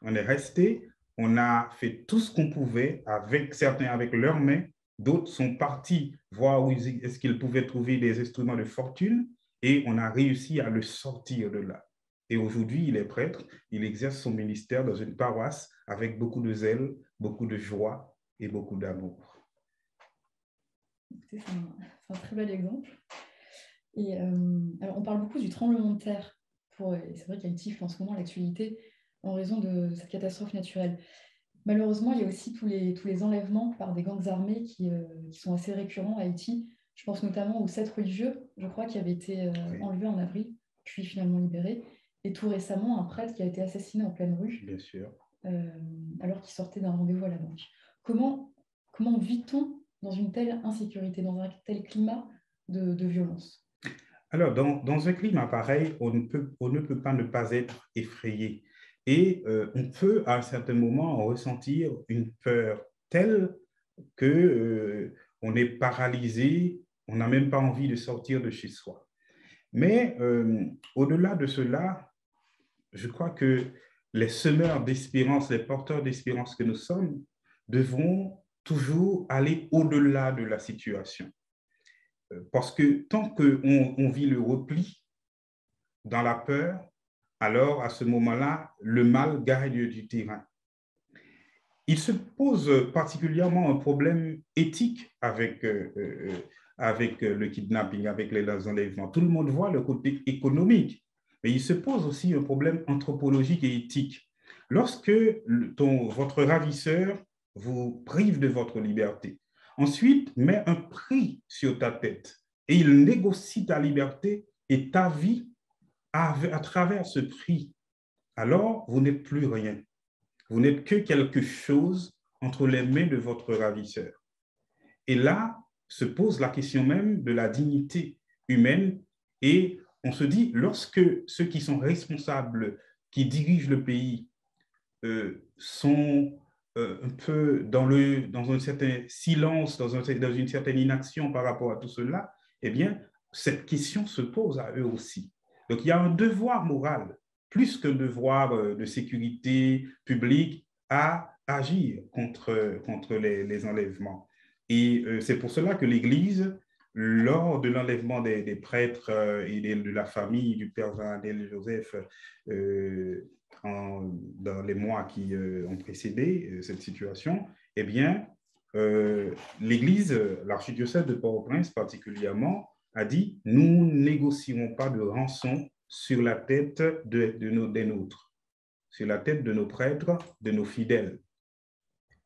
On est resté, on a fait tout ce qu'on pouvait, avec certains avec leurs mains, d'autres sont partis voir où est-ce qu'ils pouvaient trouver des instruments de fortune et on a réussi à le sortir de là. Et aujourd'hui, il est prêtre, il exerce son ministère dans une paroisse avec beaucoup de zèle, beaucoup de joie et beaucoup d'amour. C'est un très bel exemple. Et alors on parle beaucoup du tremblement de terre. C'est vrai qu'Haïti fait en ce moment l'actualité en raison de cette catastrophe naturelle. Malheureusement, il y a aussi tous les enlèvements par des gangs armés qui sont assez récurrents à Haïti. Je pense notamment aux 7 religieux, je crois, qui avaient été enlevés en avril, puis finalement libérés. Et tout récemment, un prêtre qui a été assassiné en pleine rue, bien sûr, alors qu'il sortait d'un rendez-vous à la banque. Comment vit-on dans une telle insécurité, dans un tel climat de violence? Alors, dans un climat pareil, on ne peut pas ne pas être effrayé. Et on peut, à un certain moment, ressentir une peur telle qu'on est paralysé, on n'a même pas envie de sortir de chez soi. Mais au-delà de cela, je crois que les semeurs d'espérance, les porteurs d'espérance que nous sommes, devront toujours aller au-delà de la situation. Parce que tant qu'on vit le repli dans la peur, alors à ce moment-là, le mal gagne du terrain. Il se pose particulièrement un problème éthique avec le kidnapping, avec les enlèvements. Tout le monde voit le côté économique, mais il se pose aussi un problème anthropologique et éthique. Lorsque votre ravisseur vous prive de votre liberté, ensuite met un prix sur ta tête et il négocie ta liberté et ta vie à travers ce prix, alors vous n'êtes plus rien. Vous n'êtes que quelque chose entre les mains de votre ravisseur. Et là se pose la question même de la dignité humaine et on se dit, lorsque ceux qui sont responsables, qui dirigent le pays, sont un peu dans un certain silence, dans une certaine inaction par rapport à tout cela, eh bien, cette question se pose à eux aussi. Donc, il y a un devoir moral, plus qu'un devoir de sécurité publique, à agir contre les enlèvements. Et c'est pour cela que l'Église, lors de l'enlèvement des prêtres et de la famille du père Jean-Adèle Joseph, dans les mois qui ont précédé cette situation, eh bien, l'Église, l'archidiocèse de Port-au-Prince particulièrement, a dit « Nous négocierons pas de rançon sur la tête des nôtres, sur la tête de nos prêtres, de nos fidèles. »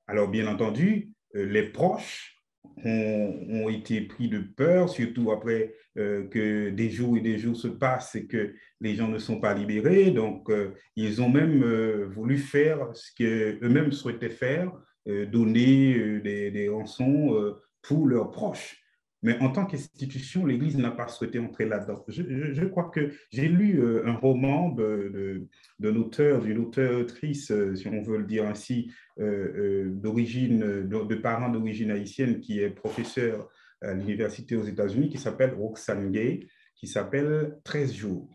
Alors, bien entendu, les proches ont été pris de peur, surtout après que des jours et des jours se passent et que les gens ne sont pas libérés. Donc, ils ont même voulu faire ce qu'eux-mêmes souhaitaient faire, donner des rançons pour leurs proches. Mais en tant qu'institution, l'Église n'a pas souhaité entrer là-dedans. Je crois que j'ai lu un roman d'une auteure-autrice, si on veut le dire ainsi, de parents d'origine haïtienne, qui est professeur à l'université aux États-Unis, qui s'appelle Roxane Gay, qui s'appelle 13 jours.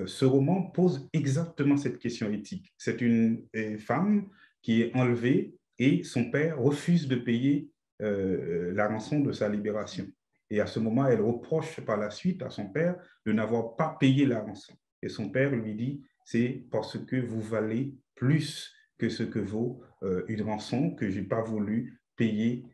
Ce roman pose exactement cette question éthique. C'est une femme qui est enlevée et son père refuse de payer la rançon de sa libération. Et à ce moment, elle reproche par la suite à son père de n'avoir pas payé la rançon. Et son père lui dit, c'est parce que vous valez plus que ce que vaut une rançon que je n'ai pas voulu payer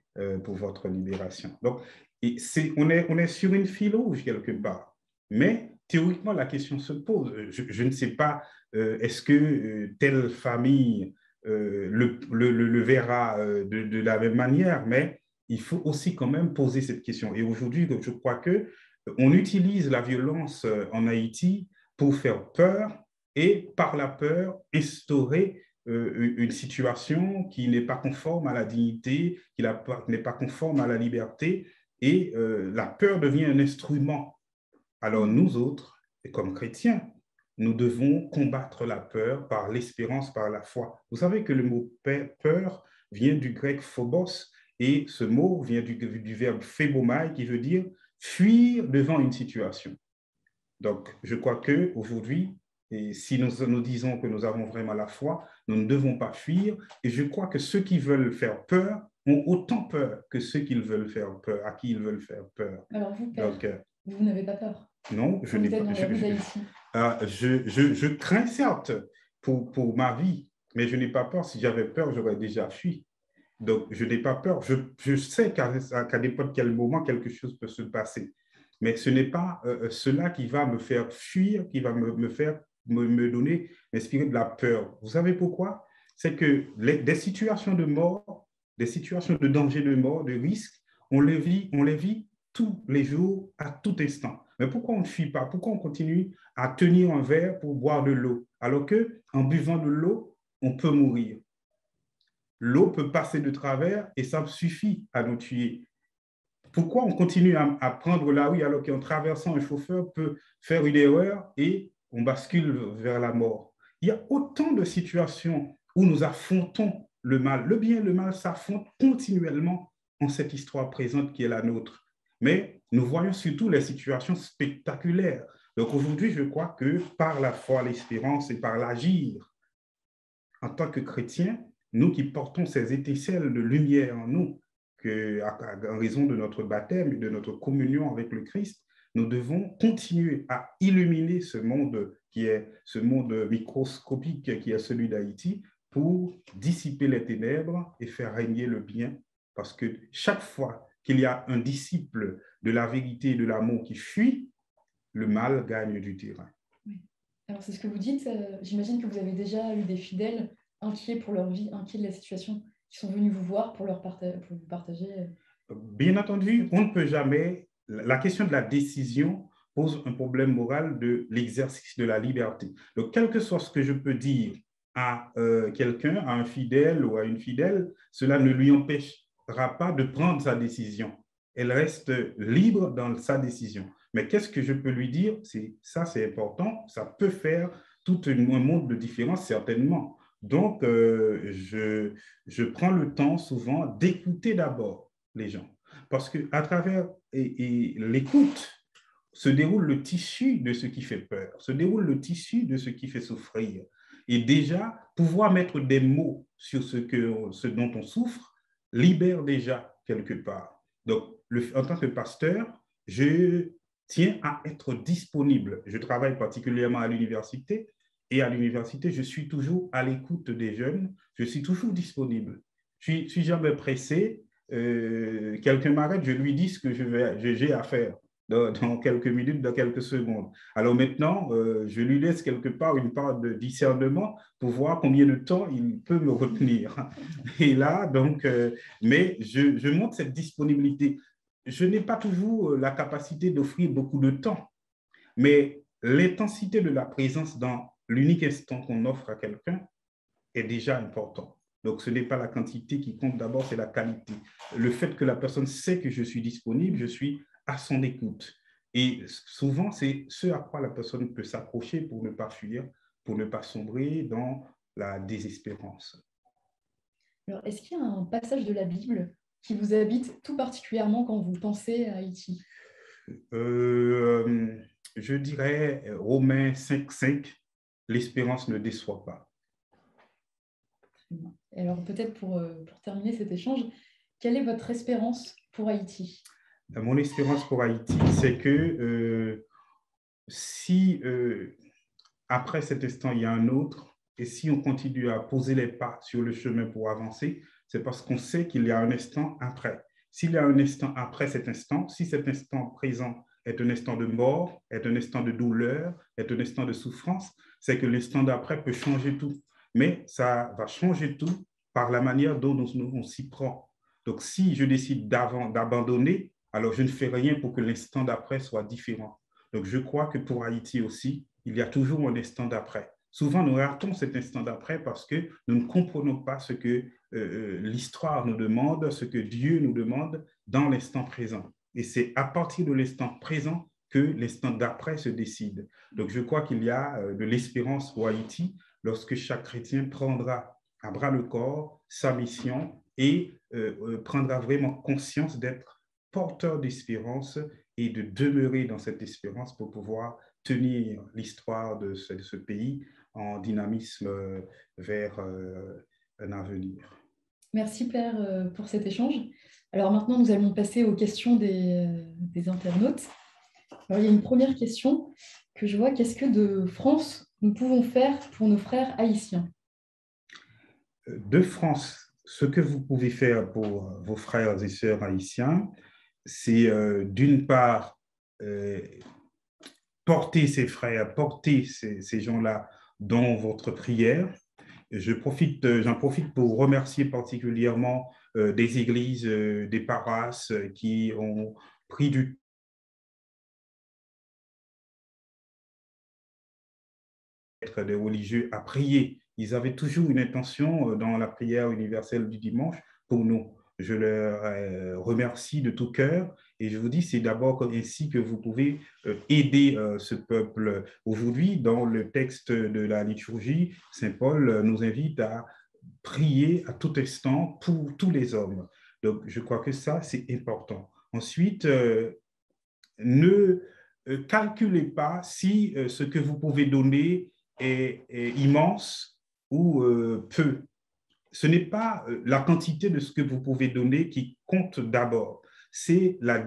pour votre libération. Donc, on est sur une file rouge quelque part. Mais théoriquement, la question se pose. Je ne sais pas, est-ce que telle famille le verra de la même manière, mais il faut aussi quand même poser cette question. Et aujourd'hui, je crois qu'on utilise la violence en Haïti pour faire peur et par la peur instaurer une situation qui n'est pas conforme à la dignité, qui n'est pas conforme à la liberté, et la peur devient un instrument. Alors nous autres, comme chrétiens, nous devons combattre la peur par l'espérance, par la foi. Vous savez que le mot peur vient du grec phobos, et ce mot vient du verbe phébomai, qui veut dire fuir devant une situation. Donc, je crois qu'aujourd'hui, et si nous disons que nous avons vraiment la foi, nous ne devons pas fuir. Et je crois que ceux qui veulent faire peur ont autant peur que ceux qui veulent faire peur, à qui ils veulent faire peur. Alors vous, Père, donc, vous n'avez pas peur? Non, je n'ai pas. Je crains certes pour ma vie, mais je n'ai pas peur. Si j'avais peur, j'aurais déjà fui. Donc, je n'ai pas peur. Je sais qu'à n'importe quel moment, quelque chose peut se passer. Mais ce n'est pas cela qui va me faire fuir, qui va me donner, m'inspirer de la peur. Vous savez pourquoi? C'est que des situations de mort, des situations de danger de mort, de risque, on les vit tous les jours, à tout instant. Mais pourquoi on ne fuit pas? Pourquoi on continue à tenir un verre pour boire de l'eau, alors qu'en buvant de l'eau, on peut mourir? L'eau peut passer de travers et ça suffit à nous tuer. Pourquoi on continue à prendre la rue alors qu'en traversant, un chauffeur peut faire une erreur et on bascule vers la mort? Il y a autant de situations où nous affrontons le mal. Le bien et le mal s'affrontent continuellement en cette histoire présente qui est la nôtre. Mais nous voyons surtout les situations spectaculaires. Donc aujourd'hui, je crois que par la foi, l'espérance et par l'agir, en tant que chrétiens, nous qui portons ces étincelles de lumière en nous, en raison de notre baptême et de notre communion avec le Christ, nous devons continuer à illuminer ce monde qui est ce monde microscopique qui est celui d'Haïti pour dissiper les ténèbres et faire régner le bien. Parce que chaque fois qu'il y a un disciple de la vérité et de l'amour qui fuit, le mal gagne du terrain. Oui. Alors c'est ce que vous dites. J'imagine que vous avez déjà eu des fidèles inquiets pour leur vie, inquiets de la situation, qui sont venus vous voir pour vous partager. Bien entendu, on ne peut jamais. La question de la décision pose un problème moral de l'exercice de la liberté. Donc, quel que soit ce que je peux dire à quelqu'un, à un fidèle ou à une fidèle, cela ne lui empêchera pas de prendre sa décision. Elle reste libre dans sa décision. Mais qu'est-ce que je peux lui dire? Ça, c'est important. Ça peut faire tout un monde de différence, certainement. Donc, je prends le temps souvent d'écouter d'abord les gens. Parce qu'à travers l'écoute se déroule le tissu de ce qui fait peur, se déroule le tissu de ce qui fait souffrir. Et déjà, pouvoir mettre des mots sur ce dont on souffre libère déjà quelque part. Donc, en tant que pasteur, je tiens à être disponible. Je travaille particulièrement à l'université. Et à l'université, je suis toujours à l'écoute des jeunes, je suis toujours disponible. Je ne suis jamais pressé. Quelqu'un m'arrête, je lui dis ce que j'ai à faire dans quelques minutes, dans quelques secondes. Alors maintenant, je lui laisse quelque part une part de discernement pour voir combien de temps il peut me retenir. Et là, donc, mais je montre cette disponibilité. Je n'ai pas toujours la capacité d'offrir beaucoup de temps, mais l'intensité de la présence dans l'unique instant qu'on offre à quelqu'un est déjà important. Donc, ce n'est pas la quantité qui compte, d'abord, c'est la qualité. Le fait que la personne sait que je suis disponible, je suis à son écoute. Et souvent, c'est ce à quoi la personne peut s'accrocher pour ne pas fuir, pour ne pas sombrer dans la désespérance. Alors, est-ce qu'il y a un passage de la Bible qui vous habite tout particulièrement quand vous pensez à Haïti? Je dirais Romains 5,5, l'espérance ne déçoit pas. Alors peut-être pour terminer cet échange, quelle est votre espérance pour Haïti? Mon espérance pour Haïti, c'est que si après cet instant, il y a un autre. Et si on continue à poser les pas sur le chemin pour avancer, c'est parce qu'on sait qu'il y a un instant après. S'il y a un instant après cet instant, si cet instant présent est un instant de mort, est un instant de douleur, est un instant de souffrance, c'est que l'instant d'après peut changer tout. Mais ça va changer tout par la manière dont on s'y prend. Donc, si je décide d'abandonner, alors je ne fais rien pour que l'instant d'après soit différent. Donc, je crois que pour Haïti aussi, il y a toujours un instant d'après. Souvent, nous ratons cet instant d'après parce que nous ne comprenons pas ce que l'histoire nous demande, ce que Dieu nous demande dans l'instant présent. Et c'est à partir de l'instant présent que l'instant d'après se décide. Donc, je crois qu'il y a de l'espérance pour Haïti lorsque chaque chrétien prendra à bras le corps sa mission et prendra vraiment conscience d'être porteur d'espérance et de demeurer dans cette espérance pour pouvoir tenir l'histoire de ce pays en dynamisme vers un avenir. Merci Père pour cet échange. Alors maintenant, nous allons passer aux questions des internautes. Alors, il y a une première question que je vois. Qu'est-ce que de France nous pouvons faire pour nos frères haïtiens? De France, ce que vous pouvez faire pour vos frères et sœurs haïtiens, c'est d'une part porter ces frères, porter ces gens-là dans votre prière. J'en profite pour remercier particulièrement des églises, des paroisses qui ont pris du temps des religieux à prier. Ils avaient toujours une intention dans la prière universelle du dimanche pour nous. Je leur remercie de tout cœur et je vous dis, c'est d'abord ainsi que vous pouvez aider ce peuple. Aujourd'hui, dans le texte de la liturgie, Saint Paul nous invite à prier à tout instant pour tous les hommes. Donc, je crois que ça, c'est important. Ensuite, ne calculez pas si ce que vous pouvez donner est immense ou peu. Ce n'est pas la quantité de ce que vous pouvez donner qui compte d'abord, c'est la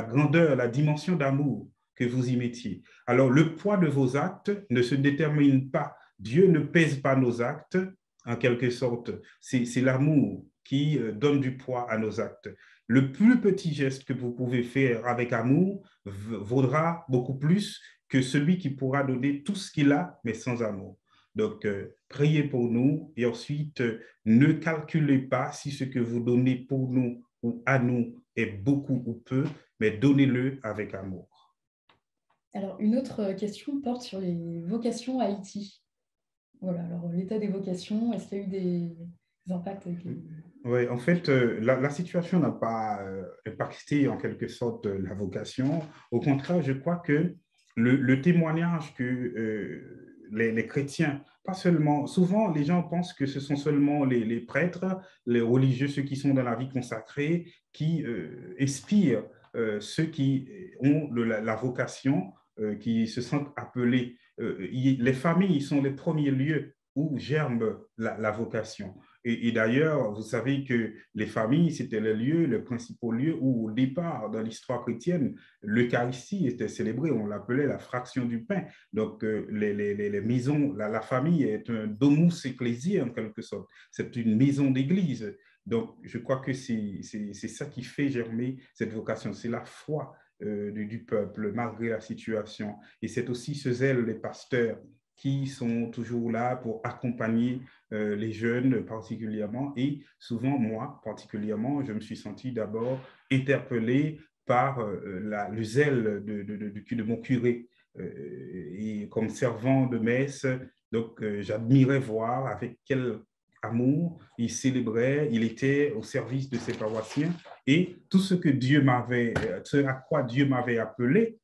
grandeur, la dimension d'amour que vous y mettiez. Alors, le poids de vos actes ne se détermine pas. Dieu ne pèse pas nos actes, en quelque sorte. C'est l'amour qui donne du poids à nos actes. Le plus petit geste que vous pouvez faire avec amour vaudra beaucoup plus que celui qui pourra donner tout ce qu'il a, mais sans amour. Donc, priez pour nous et ensuite, ne calculez pas si ce que vous donnez pour nous ou à nous est beaucoup ou peu, mais donnez-le avec amour. Alors, une autre question porte sur les vocations à Haïti. Voilà, alors l'état des vocations, est-ce qu'il y a eu des impacts avec les... Oui, en fait, la situation n'a pas impacté en quelque sorte la vocation. Au contraire, je crois que le témoignage que les chrétiens, pas seulement, souvent les gens pensent que ce sont seulement les prêtres, les religieux, ceux qui sont dans la vie consacrée, qui inspirent ceux qui ont la vocation, qui se sentent appelés. Les familles sont les premiers lieux où germe la vocation. Et d'ailleurs, vous savez que les familles, c'était les lieux, les principaux lieux où, au départ, dans l'histoire chrétienne, l'Eucharistie était célébrée. On l'appelait la fraction du pain. Donc, les maisons, la famille est un domus ecclesiae, en quelque sorte. C'est une maison d'église. Donc, je crois que c'est ça qui fait germer cette vocation. C'est la foi du peuple, malgré la situation. Et c'est aussi ce zèle des pasteurs qui sont toujours là pour accompagner les jeunes particulièrement. Et souvent, moi particulièrement, je me suis senti d'abord interpellé par le zèle de mon curé. Et comme servant de messe, donc j'admirais voir avec quel amour il célébrait, il était au service de ses paroissiens. Et tout ce que Dieu m'avait, ce à quoi Dieu m'avait appelé,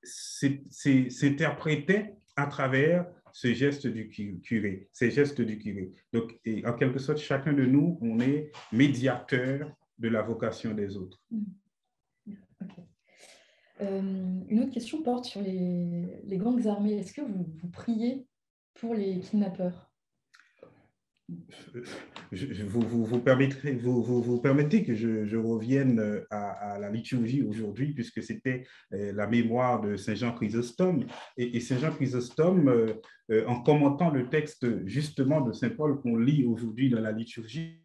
s'interprétait à travers ce geste du curé, ces gestes du curé. Donc, en quelque sorte, chacun de nous, on est médiateur de la vocation des autres. Okay. Une autre question porte sur les gangs armés. Est-ce que vous priez pour les kidnappeurs? Vous permettez que je revienne à la liturgie aujourd'hui, puisque c'était la mémoire de Saint Jean Chrysostome. Et Saint Jean Chrysostome, en commentant le texte justement de Saint Paul qu'on lit aujourd'hui dans la liturgie,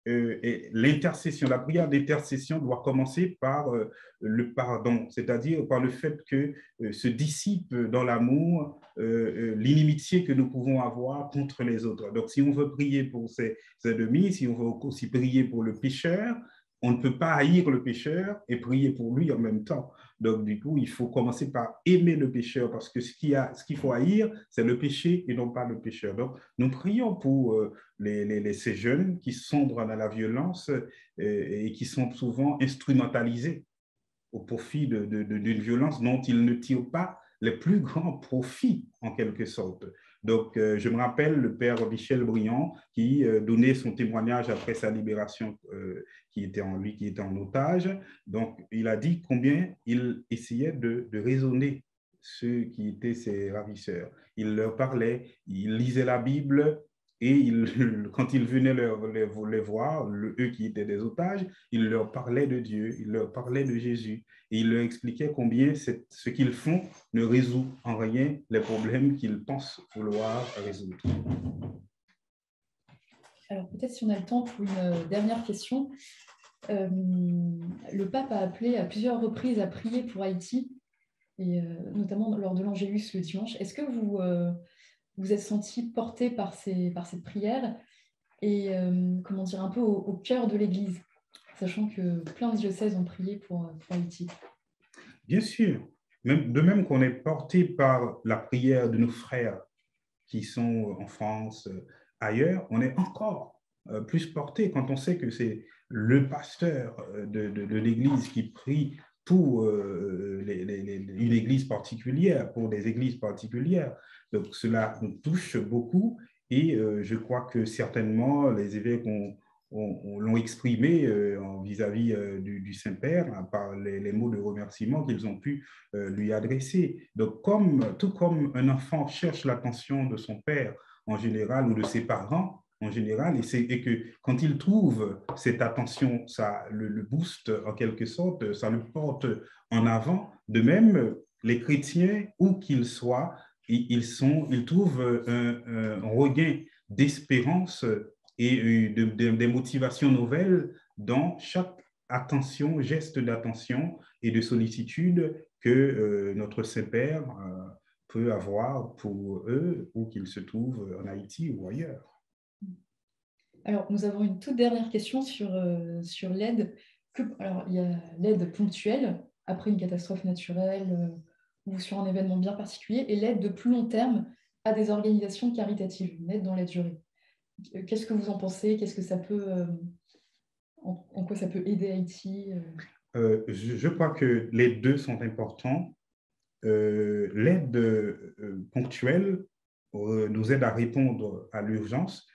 et l'intercession, la prière d'intercession doit commencer par le pardon, c'est-à-dire par le fait que se dissipe dans l'amour l'inimitié que nous pouvons avoir contre les autres. Donc, si on veut prier pour ses ennemis, si on veut aussi prier pour le pécheur, on ne peut pas haïr le pécheur et prier pour lui en même temps. Donc, du coup, il faut commencer par aimer le pécheur, parce que ce qu'il faut haïr, c'est le péché et non pas le pécheur. Donc, nous prions pour ces jeunes qui sombrent dans la violence et qui sont souvent instrumentalisés au profit d'une violence dont ils ne tirent pas les plus grands profits, en quelque sorte. Donc, je me rappelle le père Michel Briand qui donnait son témoignage après sa libération, qui était en otage. Donc, il a dit combien il essayait de raisonner ceux qui étaient ses ravisseurs. Il leur parlait, il lisait la Bible, et quand ils venaient les voir, eux qui étaient des otages, il leur parlait de Dieu, il leur parlait de Jésus. Et il leur expliquait combien ce qu'ils font ne résout en rien les problèmes qu'ils pensent vouloir résoudre. Alors peut-être si on a le temps pour une dernière question. Le pape a appelé à plusieurs reprises à prier pour Haïti, et notamment lors de l'Angélus le dimanche. Est-ce que vous êtes senti porté par cette prière et comment dire, un peu au cœur de l'Église, sachant que plein de diocèses ont prié pour Haïti? Bien sûr, de même qu'on est porté par la prière de nos frères qui sont en France, ailleurs, on est encore plus porté quand on sait que c'est le pasteur de l'Église qui prie pour une église particulière, pour des églises particulières. Donc cela nous touche beaucoup, et je crois que certainement les évêques l'ont exprimé vis-à-vis du Saint-Père par les mots de remerciement qu'ils ont pu lui adresser. Donc, tout comme un enfant cherche l'attention de son père en général ou de ses parents en général, et que quand il trouve cette attention, ça le booste en quelque sorte, ça le porte en avant. De même, les chrétiens, où qu'ils soient, ils trouvent un regain d'espérance et des motivations nouvelles dans chaque attention, geste d'attention et de sollicitude que notre Saint-Père peut avoir pour eux, où qu'ils se trouvent en Haïti ou ailleurs. Alors, nous avons une toute dernière question sur l'aide. Alors, il y a l'aide ponctuelle, après une catastrophe naturelle ou sur un événement bien particulier, et l'aide de plus long terme à des organisations caritatives, une aide dans la durée. Qu'est-ce que vous en pensez? Qu'est-ce que ça peut, en quoi ça peut aider Haïti? Je crois que les deux sont importants. L'aide ponctuelle nous aide à répondre à l'urgence.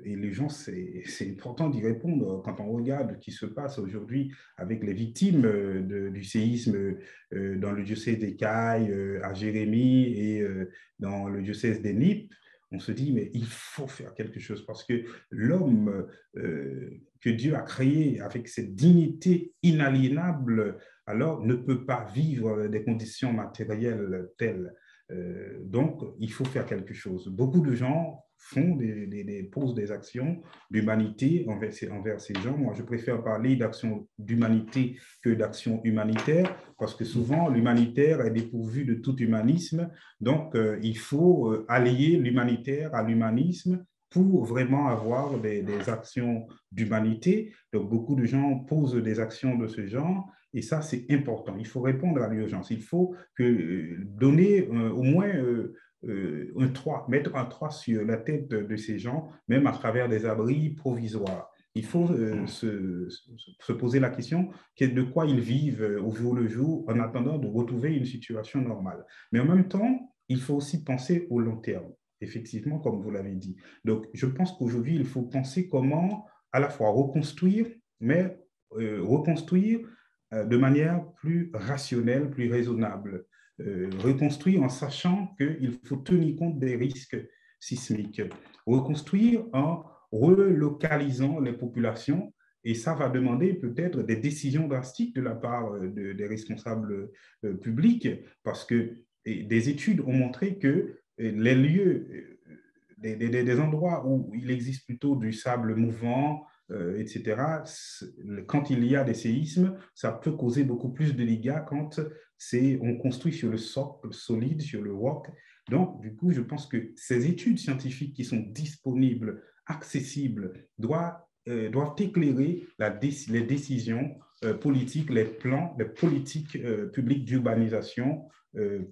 Et l'urgence, c'est important d'y répondre quand on regarde ce qui se passe aujourd'hui avec les victimes du séisme dans le diocèse des Cayes, à Jérémie, et dans le diocèse des Nippes. On se dit, mais il faut faire quelque chose, parce que l'homme que Dieu a créé avec cette dignité inaliénable, alors ne peut pas vivre des conditions matérielles telles. Donc, il faut faire quelque chose. Beaucoup de gens posent des actions d'humanité envers ces gens. Moi, je préfère parler d'action d'humanité que d'action humanitaire, parce que souvent, l'humanitaire est dépourvu de tout humanisme. Donc, il faut allier l'humanitaire à l'humanisme pour vraiment avoir des actions d'humanité. Donc, beaucoup de gens posent des actions de ce genre, et ça, c'est important. Il faut répondre à l'urgence. Il faut donner au moins un toit, mettre un toit sur la tête de ces gens, même à travers des abris provisoires. Il faut se poser la question de quoi ils vivent au jour le jour en attendant de retrouver une situation normale. Mais en même temps, il faut aussi penser au long terme, effectivement, comme vous l'avez dit. Donc, je pense qu'aujourd'hui, il faut penser comment à la fois reconstruire, mais reconstruire de manière plus rationnelle, plus raisonnable. Reconstruire en sachant qu'il faut tenir compte des risques sismiques. reconstruire en relocalisant les populations. Et ça va demander peut-être des décisions drastiques de la part des responsables publics, parce que des études ont montré que les lieux, des endroits où il existe plutôt du sable mouvant, etc., quand il y a des séismes, ça peut causer beaucoup plus de dégâts quand on construit sur le socle solide, sur le roc. Donc, du coup, je pense que ces études scientifiques qui sont disponibles, accessibles, doivent éclairer les décisions politiques, les plans, les politiques publiques d'urbanisation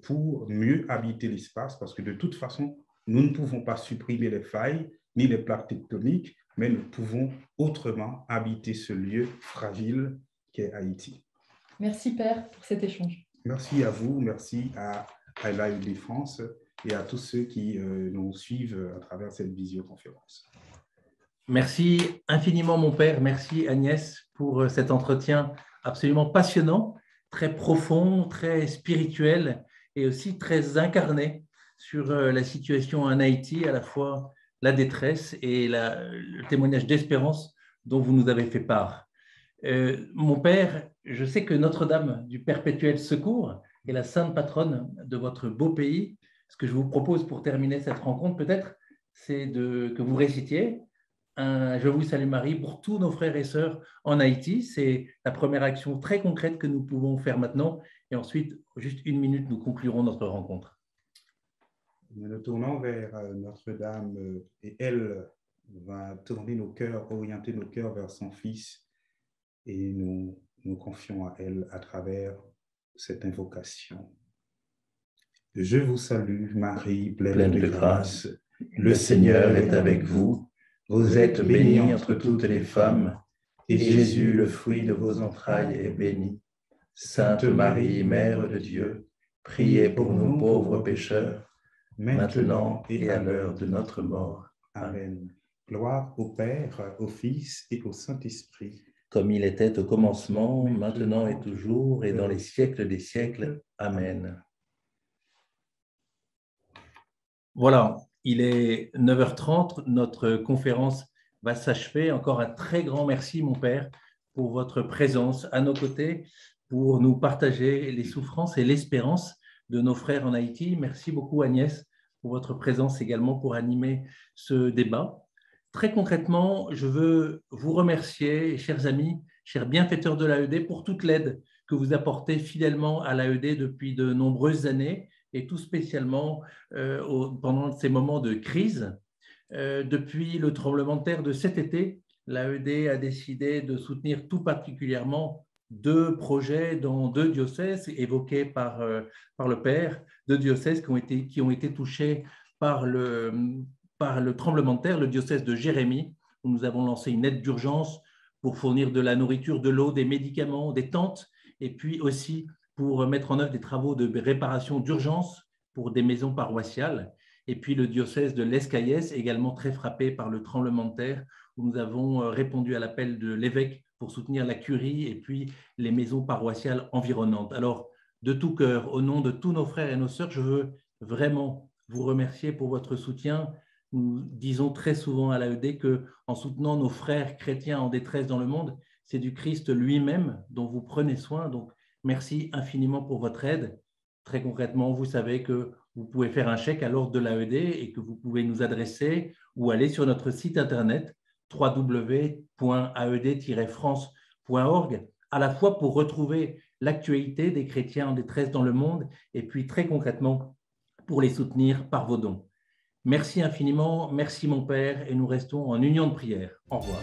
pour mieux habiter l'espace, parce que de toute façon, nous ne pouvons pas supprimer les failles ni les plaques tectoniques, mais nous pouvons autrement habiter ce lieu fragile qu'est Haïti. Merci Père pour cet échange. Merci à vous, merci à l'AED France et à tous ceux qui nous suivent à travers cette visioconférence. Merci infiniment mon père, merci Agnès pour cet entretien absolument passionnant, très profond, très spirituel et aussi très incarné sur la situation en Haïti, à la fois la détresse et le témoignage d'espérance dont vous nous avez fait part. Mon père, je sais que Notre-Dame du Perpétuel Secours est la sainte patronne de votre beau pays. Ce que je vous propose pour terminer cette rencontre, peut-être, c'est que vous récitiez un « Je vous salue Marie » pour tous nos frères et sœurs en Haïti. C'est la première action très concrète que nous pouvons faire maintenant. Et ensuite, juste 1 minute, nous conclurons notre rencontre. Nous nous tournons vers Notre-Dame et elle va tourner nos cœurs, orienter nos cœurs vers son Fils, et nous nous confions à elle à travers cette invocation. Je vous salue Marie, pleine de grâce, le Seigneur est avec vous. Vous êtes bénie entre toutes les femmes, et Jésus, le fruit de vos entrailles, est béni. Sainte Marie, Mère de Dieu, priez pour nous pauvres pécheurs, maintenant et à l'heure de notre mort. Amen. Gloire au Père, au Fils et au Saint-Esprit. Comme il était au commencement, maintenant et toujours, et dans les siècles des siècles. Amen. Voilà, il est 9h30, notre conférence va s'achever. Encore un très grand merci, mon père, pour votre présence à nos côtés, pour nous partager les souffrances et l'espérance de nos frères en Haïti. Merci beaucoup, Agnès, pour votre présence également pour animer ce débat. Très concrètement, je veux vous remercier, chers amis, chers bienfaiteurs de l'AED, pour toute l'aide que vous apportez fidèlement à l'AED depuis de nombreuses années, et tout spécialement pendant ces moments de crise. Depuis le tremblement de terre de cet été, l'AED a décidé de soutenir tout particulièrement 2 projets dans 2 diocèses évoqués par le Père, 2 diocèses qui ont été touchés par le tremblement de terre, le diocèse de Jérémie, où nous avons lancé une aide d'urgence pour fournir de la nourriture, de l'eau, des médicaments, des tentes, et puis aussi pour mettre en œuvre des travaux de réparation d'urgence pour des maisons paroissiales. Et puis le diocèse de l'Escaïès, également très frappé par le tremblement de terre, où nous avons répondu à l'appel de l'évêque pour soutenir la curie et puis les maisons paroissiales environnantes. Alors, de tout cœur, au nom de tous nos frères et nos sœurs, je veux vraiment vous remercier pour votre soutien. Nous disons très souvent à l'AED qu'en soutenant nos frères chrétiens en détresse dans le monde, c'est du Christ lui-même dont vous prenez soin. Donc, merci infiniment pour votre aide. Très concrètement, vous savez que vous pouvez faire un chèque à l'ordre de l'AED et que vous pouvez nous adresser ou aller sur notre site internet www.aed-france.org, à la fois pour retrouver l'actualité des chrétiens en détresse dans le monde et puis très concrètement pour les soutenir par vos dons. Merci infiniment, merci mon Père, et nous restons en union de prière. Au revoir.